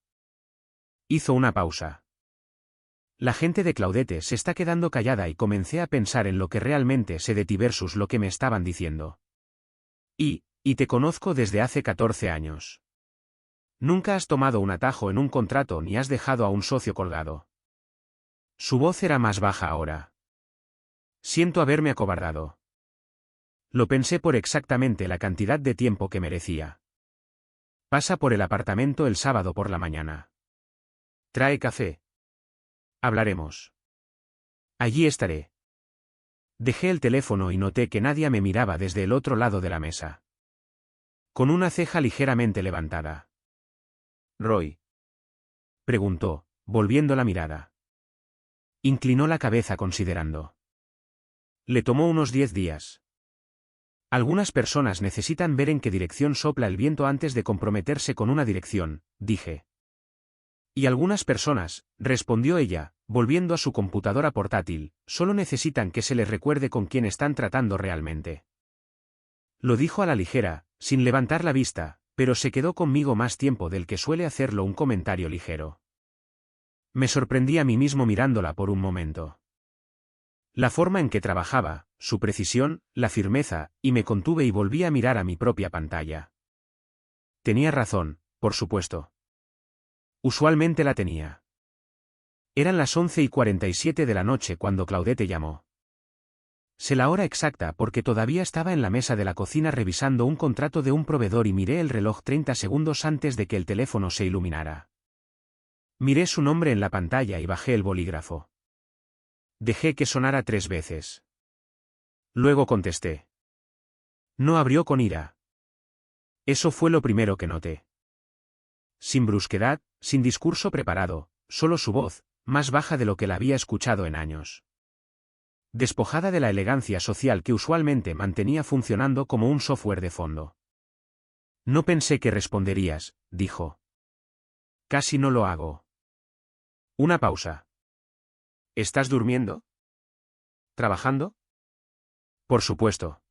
Hizo una pausa. La gente de Claudette se está quedando callada y comencé a pensar en lo que realmente sé de ti versus lo que me estaban diciendo. Y te conozco desde hace 14 años. Nunca has tomado un atajo en un contrato ni has dejado a un socio colgado. Su voz era más baja ahora. Siento haberme acobardado. Lo pensé por exactamente la cantidad de tiempo que merecía. Pasa por el apartamento el sábado por la mañana. Trae café. Hablaremos. Allí estaré. Dejé el teléfono y noté que nadie me miraba desde el otro lado de la mesa. Con una ceja ligeramente levantada. «Roy», preguntó, volviendo la mirada. Inclinó la cabeza considerando. Le tomó unos 10 días. Algunas personas necesitan ver en qué dirección sopla el viento antes de comprometerse con una dirección, dije. Y algunas personas, respondió ella, volviendo a su computadora portátil, solo necesitan que se les recuerde con quién están tratando realmente. Lo dijo a la ligera, sin levantar la vista, pero se quedó conmigo más tiempo del que suele hacerlo un comentario ligero. Me sorprendí a mí mismo mirándola por un momento. La forma en que trabajaba, su precisión, la firmeza, y me contuve y volví a mirar a mi propia pantalla. Tenía razón, por supuesto. Usualmente la tenía. Eran las 11:47 de la noche cuando Claudette llamó. Sé la hora exacta porque todavía estaba en la mesa de la cocina revisando un contrato de un proveedor y miré el reloj 30 segundos antes de que el teléfono se iluminara. Miré su nombre en la pantalla y bajé el bolígrafo. Dejé que sonara 3 veces. Luego contesté. No abrió con ira. Eso fue lo primero que noté. Sin brusquedad, sin discurso preparado, solo su voz, más baja de lo que la había escuchado en años. Despojada de la elegancia social que usualmente mantenía funcionando como un software de fondo. No pensé que responderías, dijo. Casi no lo hago. Una pausa. ¿Estás durmiendo? ¿Trabajando? Por supuesto.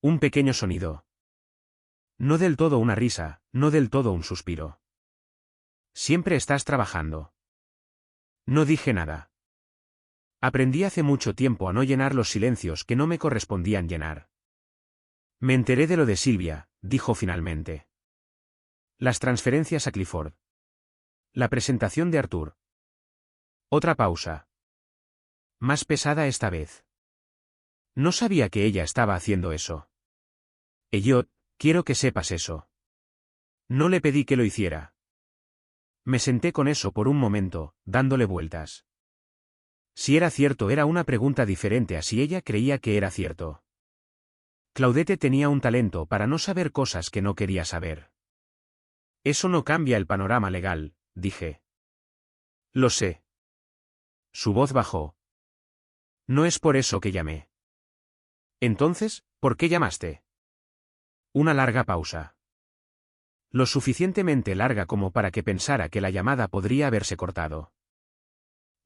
Un pequeño sonido. No del todo una risa, no del todo un suspiro. Siempre estás trabajando. No dije nada. Aprendí hace mucho tiempo a no llenar los silencios que no me correspondían llenar. Me enteré de lo de Silvia, dijo finalmente. Las transferencias a Clifford. La presentación de Arthur. Otra pausa. Más pesada esta vez. No sabía que ella estaba haciendo eso. Elliot, quiero que sepas eso. No le pedí que lo hiciera. Me senté con eso por un momento, dándole vueltas. Si era cierto era una pregunta diferente a si ella creía que era cierto. Claudette tenía un talento para no saber cosas que no quería saber. Eso no cambia el panorama legal, dije. Lo sé. Su voz bajó. No es por eso que llamé. Entonces, ¿por qué llamaste? Una larga pausa. Lo suficientemente larga como para que pensara que la llamada podría haberse cortado.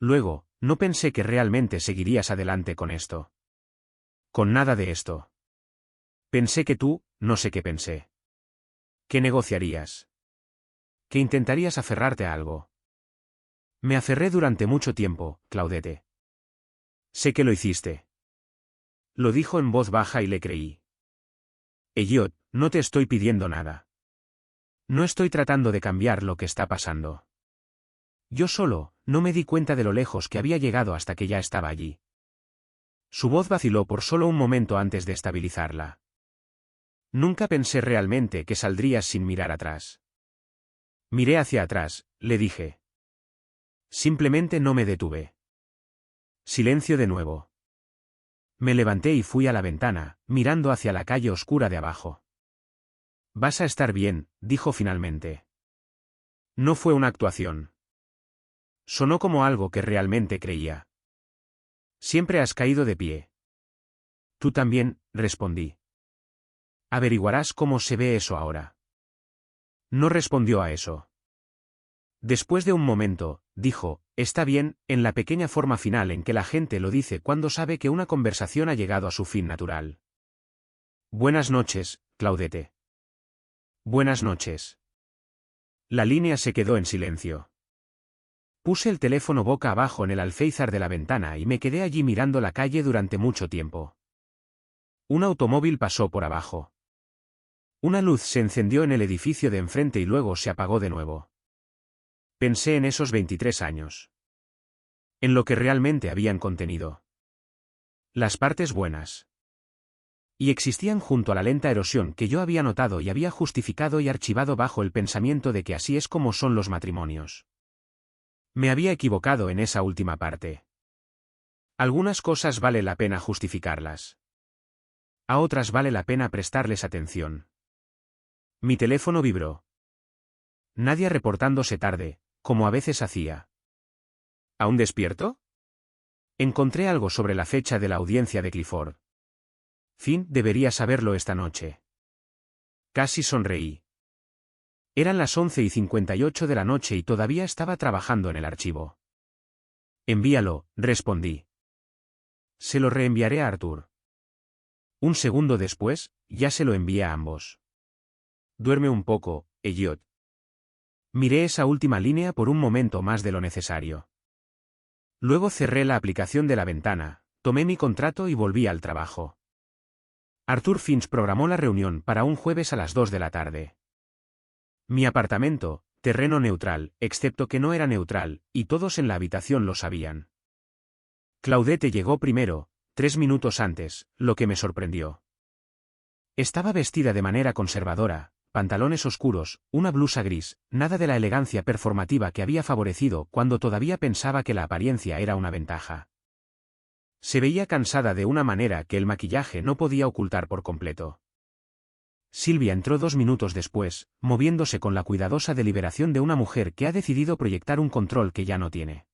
Luego, no pensé que realmente seguirías adelante con esto. Con nada de esto. Pensé que tú, no sé qué pensé. ¿Qué negociarías? Que intentarías aferrarte a algo. Me aferré durante mucho tiempo, Claudette. Sé que lo hiciste. Lo dijo en voz baja y le creí. Elliot, no te estoy pidiendo nada. No estoy tratando de cambiar lo que está pasando. Yo solo, no me di cuenta de lo lejos que había llegado hasta que ya estaba allí. Su voz vaciló por solo un momento antes de estabilizarla. Nunca pensé realmente que saldrías sin mirar atrás. Miré hacia atrás, le dije. Simplemente no me detuve. Silencio de nuevo. Me levanté y fui a la ventana, mirando hacia la calle oscura de abajo. Vas a estar bien, dijo finalmente. No fue una actuación. Sonó como algo que realmente creía. Siempre has caído de pie. Tú también, respondí. Averiguarás cómo se ve eso ahora. No respondió a eso. Después de un momento, dijo, está bien, en la pequeña forma final en que la gente lo dice cuando sabe que una conversación ha llegado a su fin natural. Buenas noches, Claudette. Buenas noches. La línea se quedó en silencio. Puse el teléfono boca abajo en el alféizar de la ventana y me quedé allí mirando la calle durante mucho tiempo. Un automóvil pasó por abajo. Una luz se encendió en el edificio de enfrente y luego se apagó de nuevo. Pensé en esos 23 años. En lo que realmente habían contenido. Las partes buenas. Y existían junto a la lenta erosión que yo había notado y había justificado y archivado bajo el pensamiento de que así es como son los matrimonios. Me había equivocado en esa última parte. Algunas cosas vale la pena justificarlas. A otras vale la pena prestarles atención. Mi teléfono vibró. Nadia reportándose tarde, como a veces hacía. ¿Aún despierto? Encontré algo sobre la fecha de la audiencia de Clifford. Finn debería saberlo esta noche. Casi sonreí. Eran las 11:58 de la noche y todavía estaba trabajando en el archivo. Envíalo, respondí. Se lo reenviaré a Arthur. Un segundo después, ya se lo envié a ambos. Duerme un poco, Elliot. Miré esa última línea por un momento más de lo necesario. Luego cerré la aplicación de la ventana, tomé mi contrato y volví al trabajo. Arthur Finch programó la reunión para un jueves a las 2 de la tarde. Mi apartamento, terreno neutral, excepto que no era neutral, y todos en la habitación lo sabían. Claudette llegó primero, 3 minutos antes, lo que me sorprendió. Estaba vestida de manera conservadora, pantalones oscuros, una blusa gris, nada de la elegancia performativa que había favorecido cuando todavía pensaba que la apariencia era una ventaja. Se veía cansada de una manera que el maquillaje no podía ocultar por completo. Sylvia entró 2 minutos después, moviéndose con la cuidadosa deliberación de una mujer que ha decidido proyectar un control que ya no tiene.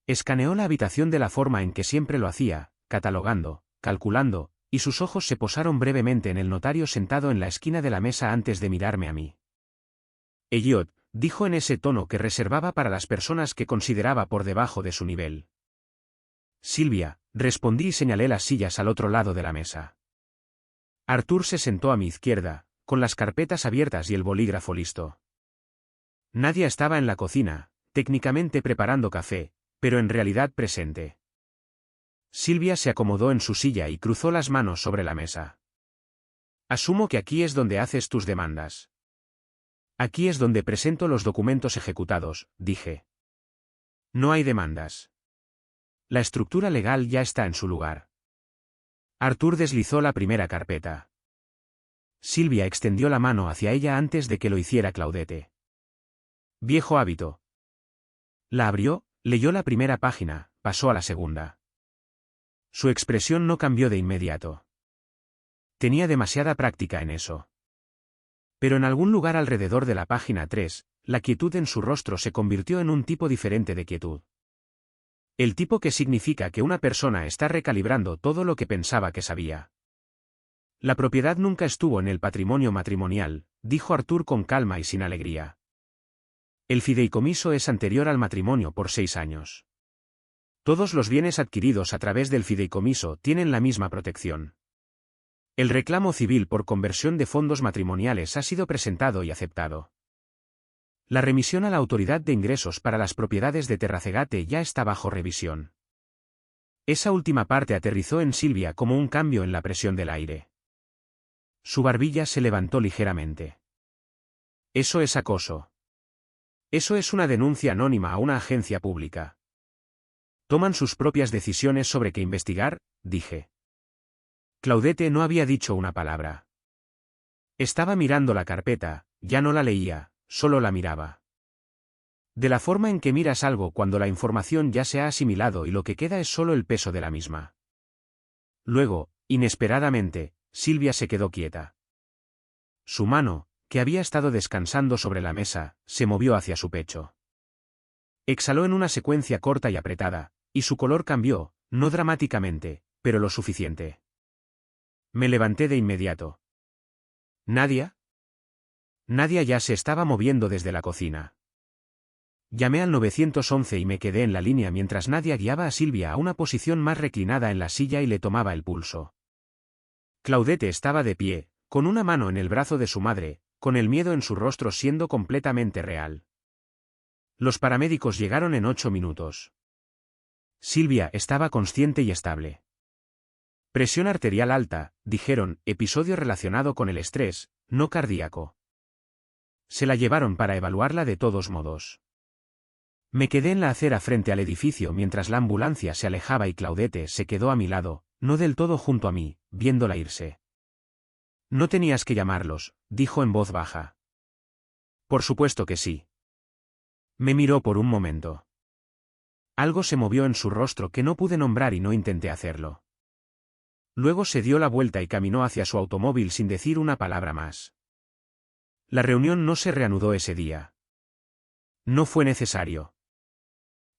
Escaneó la habitación de la forma en que siempre lo hacía, catalogando, calculando, y sus ojos se posaron brevemente en el notario sentado en la esquina de la mesa antes de mirarme a mí. Elliot, dijo en ese tono que reservaba para las personas que consideraba por debajo de su nivel. Sylvia, respondí y señalé las sillas al otro lado de la mesa. Arthur se sentó a mi izquierda, con las carpetas abiertas y el bolígrafo listo. Nadia estaba en la cocina, técnicamente preparando café, pero en realidad presente. Sylvia se acomodó en su silla y cruzó las manos sobre la mesa. Asumo que aquí es donde haces tus demandas. Aquí es donde presento los documentos ejecutados, dije. No hay demandas. La estructura legal ya está en su lugar. Arthur deslizó la primera carpeta. Sylvia extendió la mano hacia ella antes de que lo hiciera Claudette. Viejo hábito. La abrió, leyó la primera página, pasó a la segunda. Su expresión no cambió de inmediato. Tenía demasiada práctica en eso. Pero en algún lugar alrededor de la página 3, la quietud en su rostro se convirtió en un tipo diferente de quietud. El tipo que significa que una persona está recalibrando todo lo que pensaba que sabía. La propiedad nunca estuvo en el patrimonio matrimonial, dijo Arthur con calma y sin alegría. El fideicomiso es anterior al matrimonio por 6 años. Todos los bienes adquiridos a través del fideicomiso tienen la misma protección. El reclamo civil por conversión de fondos matrimoniales ha sido presentado y aceptado. La remisión a la autoridad de ingresos para las propiedades de Terracegate ya está bajo revisión. Esa última parte aterrizó en Sylvia como un cambio en la presión del aire. Su barbilla se levantó ligeramente. Eso es acoso. Eso es una denuncia anónima a una agencia pública. Toman sus propias decisiones sobre qué investigar, dije. Claudette no había dicho una palabra. Estaba mirando la carpeta, ya no la leía, solo la miraba. De la forma en que miras algo cuando la información ya se ha asimilado y lo que queda es solo el peso de la misma. Luego, inesperadamente, Sylvia se quedó quieta. Su mano, que había estado descansando sobre la mesa, se movió hacia su pecho. Exhaló en una secuencia corta y apretada, y su color cambió, no dramáticamente, pero lo suficiente. Me levanté de inmediato. ¿Nadia? Nadia ya se estaba moviendo desde la cocina. Llamé al 911 y me quedé en la línea mientras Nadia guiaba a Sylvia a una posición más reclinada en la silla y le tomaba el pulso. Claudette estaba de pie, con una mano en el brazo de su madre, con el miedo en su rostro siendo completamente real. Los paramédicos llegaron en 8 minutos. Silvia estaba consciente y estable. Presión arterial alta, dijeron, episodio relacionado con el estrés, no cardíaco. Se la llevaron para evaluarla de todos modos. Me quedé en la acera frente al edificio mientras la ambulancia se alejaba y Claudette se quedó a mi lado, no del todo junto a mí, viéndola irse. No tenías que llamarlos, dijo en voz baja. Por supuesto que sí. Me miró por un momento. Algo se movió en su rostro que no pude nombrar y no intenté hacerlo. Luego se dio la vuelta y caminó hacia su automóvil sin decir una palabra más. La reunión no se reanudó ese día. No fue necesario.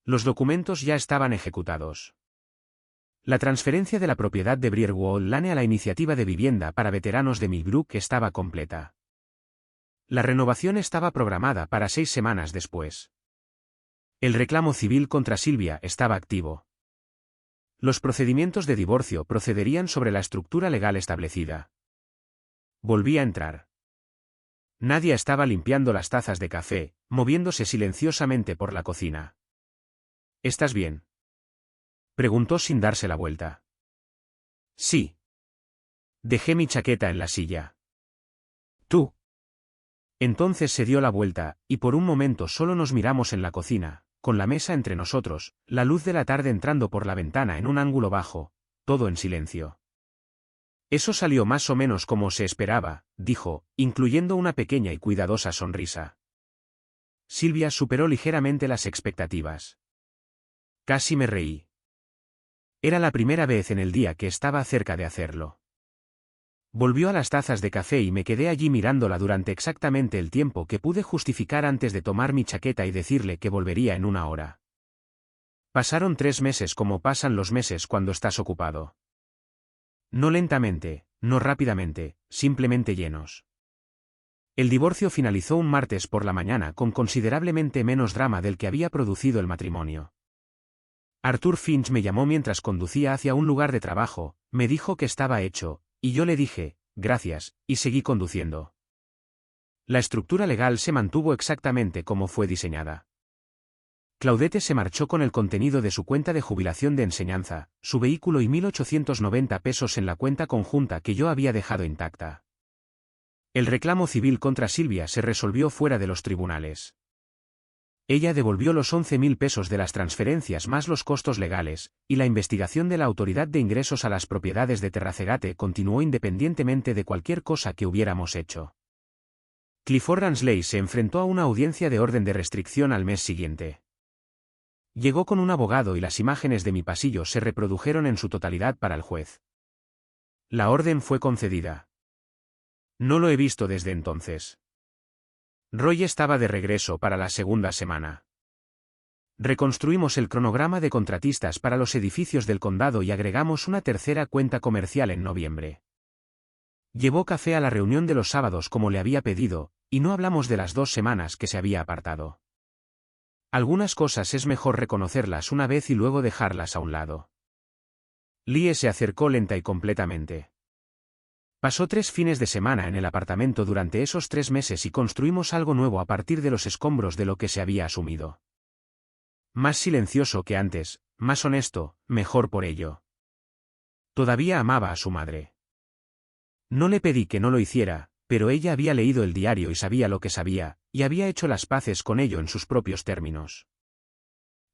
Los documentos ya estaban ejecutados. La transferencia de la propiedad de Brierwald Lane a la iniciativa de vivienda para veteranos de Millbrook estaba completa. La renovación estaba programada para 6 semanas después. El reclamo civil contra Silvia estaba activo. Los procedimientos de divorcio procederían sobre la estructura legal establecida. Volví a entrar. Nadia estaba limpiando las tazas de café, moviéndose silenciosamente por la cocina. ¿Estás bien?, preguntó sin darse la vuelta. Sí. Dejé mi chaqueta en la silla. ¿Tú? Entonces se dio la vuelta, y por un momento solo nos miramos en la cocina, con la mesa entre nosotros, la luz de la tarde entrando por la ventana en un ángulo bajo, todo en silencio. Eso salió más o menos como se esperaba, dijo, incluyendo una pequeña y cuidadosa sonrisa. Silvia superó ligeramente las expectativas. Casi me reí. Era la primera vez en el día que estaba cerca de hacerlo. Volvió a las tazas de café y me quedé allí mirándola durante exactamente el tiempo que pude justificar antes de tomar mi chaqueta y decirle que volvería en 1 hora. Pasaron 3 meses como pasan los meses cuando estás ocupado. No lentamente, no rápidamente, simplemente llenos. El divorcio finalizó un martes por la mañana con considerablemente menos drama del que había producido el matrimonio. Arthur Finch me llamó mientras conducía hacia un lugar de trabajo, me dijo que estaba hecho, y yo le dije, gracias, y seguí conduciendo. La estructura legal se mantuvo exactamente como fue diseñada. Claudette se marchó con el contenido de su cuenta de jubilación de enseñanza, su vehículo y 1.890 pesos en la cuenta conjunta que yo había dejado intacta. El reclamo civil contra Silvia se resolvió fuera de los tribunales. Ella devolvió los 11.000 pesos de las transferencias más los costos legales, y la investigación de la Autoridad de Ingresos a las propiedades de Terracegate continuó independientemente de cualquier cosa que hubiéramos hecho. Clifford Ransley se enfrentó a una audiencia de orden de restricción al mes siguiente. Llegó con un abogado y las imágenes de mi pasillo se reprodujeron en su totalidad para el juez. La orden fue concedida. No lo he visto desde entonces. Roy estaba de regreso para la segunda semana. Reconstruimos el cronograma de contratistas para los edificios del condado y agregamos una tercera cuenta comercial en noviembre. Llevó café a la reunión de los sábados como le había pedido, y no hablamos de las 2 semanas que se había apartado. Algunas cosas es mejor reconocerlas una vez y luego dejarlas a un lado. Lie se acercó lenta y completamente. Pasó 3 fines de semana en el apartamento durante esos 3 meses y construimos algo nuevo a partir de los escombros de lo que se había asumido. Más silencioso que antes, más honesto, mejor por ello. Todavía amaba a su madre. No le pedí que no lo hiciera, pero ella había leído el diario y sabía lo que sabía, y había hecho las paces con ello en sus propios términos.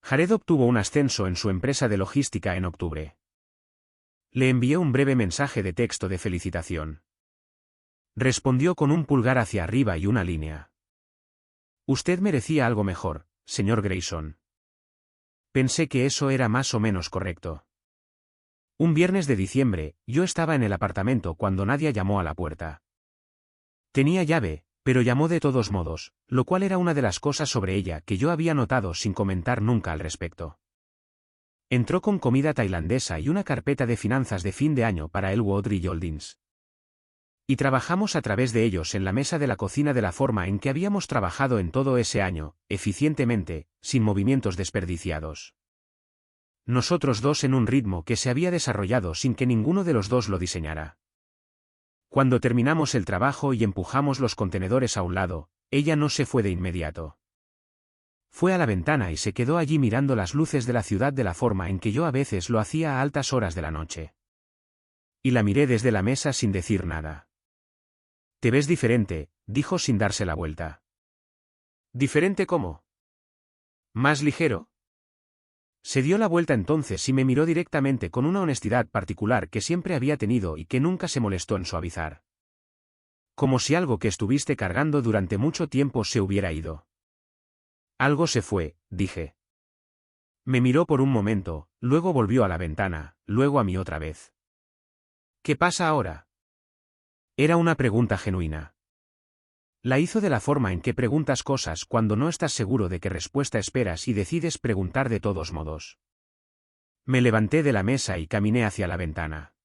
Jared obtuvo un ascenso en su empresa de logística en octubre. Le envié un breve mensaje de texto de felicitación. Respondió con un pulgar hacia arriba y una línea. Usted merecía algo mejor, señor Grayson. Pensé que eso era más o menos correcto. Un viernes de diciembre, yo estaba en el apartamento cuando Nadia llamó a la puerta. Tenía llave, pero llamó de todos modos, lo cual era una de las cosas sobre ella que yo había notado sin comentar nunca al respecto. Entró con comida tailandesa y una carpeta de finanzas de fin de año para Elwood y Holdings. Y trabajamos a través de ellos en la mesa de la cocina de la forma en que habíamos trabajado en todo ese año, eficientemente, sin movimientos desperdiciados. Nosotros dos en un ritmo que se había desarrollado sin que ninguno de los dos lo diseñara. Cuando terminamos el trabajo y empujamos los contenedores a un lado, ella no se fue de inmediato. Fue a la ventana y se quedó allí mirando las luces de la ciudad de la forma en que yo a veces lo hacía a altas horas de la noche. Y la miré desde la mesa sin decir nada. «Te ves diferente», dijo sin darse la vuelta. «¿Diferente cómo? ¿Más ligero?» Se dio la vuelta entonces y me miró directamente con una honestidad particular que siempre había tenido y que nunca se molestó en suavizar. Como si algo que estuviste cargando durante mucho tiempo se hubiera ido. «Algo se fue», dije. Me miró por un momento, luego volvió a la ventana, luego a mí otra vez. «¿Qué pasa ahora?» Era una pregunta genuina. La hizo de la forma en que preguntas cosas cuando no estás seguro de qué respuesta esperas y decides preguntar de todos modos. Me levanté de la mesa y caminé hacia la ventana.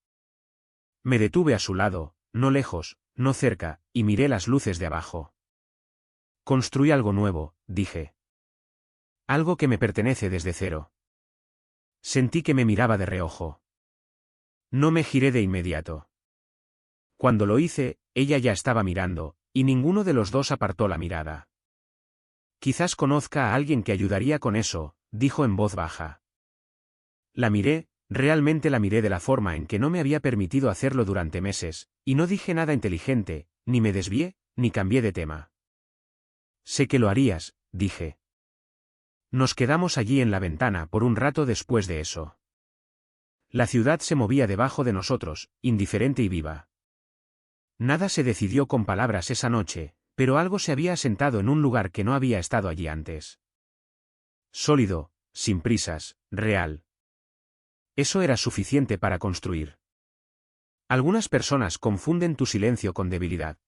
Me detuve a su lado, no lejos, no cerca, y miré las luces de abajo. «Construí algo nuevo», dije. «Algo que me pertenece desde cero». Sentí que me miraba de reojo. No me giré de inmediato. Cuando lo hice, ella ya estaba mirando, y ninguno de los dos apartó la mirada. «Quizás conozca a alguien que ayudaría con eso», dijo en voz baja. La miré, realmente la miré de la forma en que no me había permitido hacerlo durante meses, y no dije nada inteligente, ni me desvié, ni cambié de tema. «Sé que lo harías», dije. Nos quedamos allí en la ventana por un rato después de eso. La ciudad se movía debajo de nosotros, indiferente y viva. Nada se decidió con palabras esa noche, pero algo se había asentado en un lugar que no había estado allí antes. Sólido, sin prisas, real. Eso era suficiente para construir. Algunas personas confunden tu silencio con debilidad.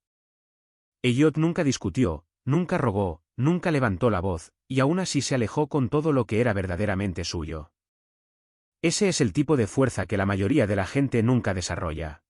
Elliot nunca discutió, nunca rogó, nunca levantó la voz, y aún así se alejó con todo lo que era verdaderamente suyo. Ese es el tipo de fuerza que la mayoría de la gente nunca desarrolla.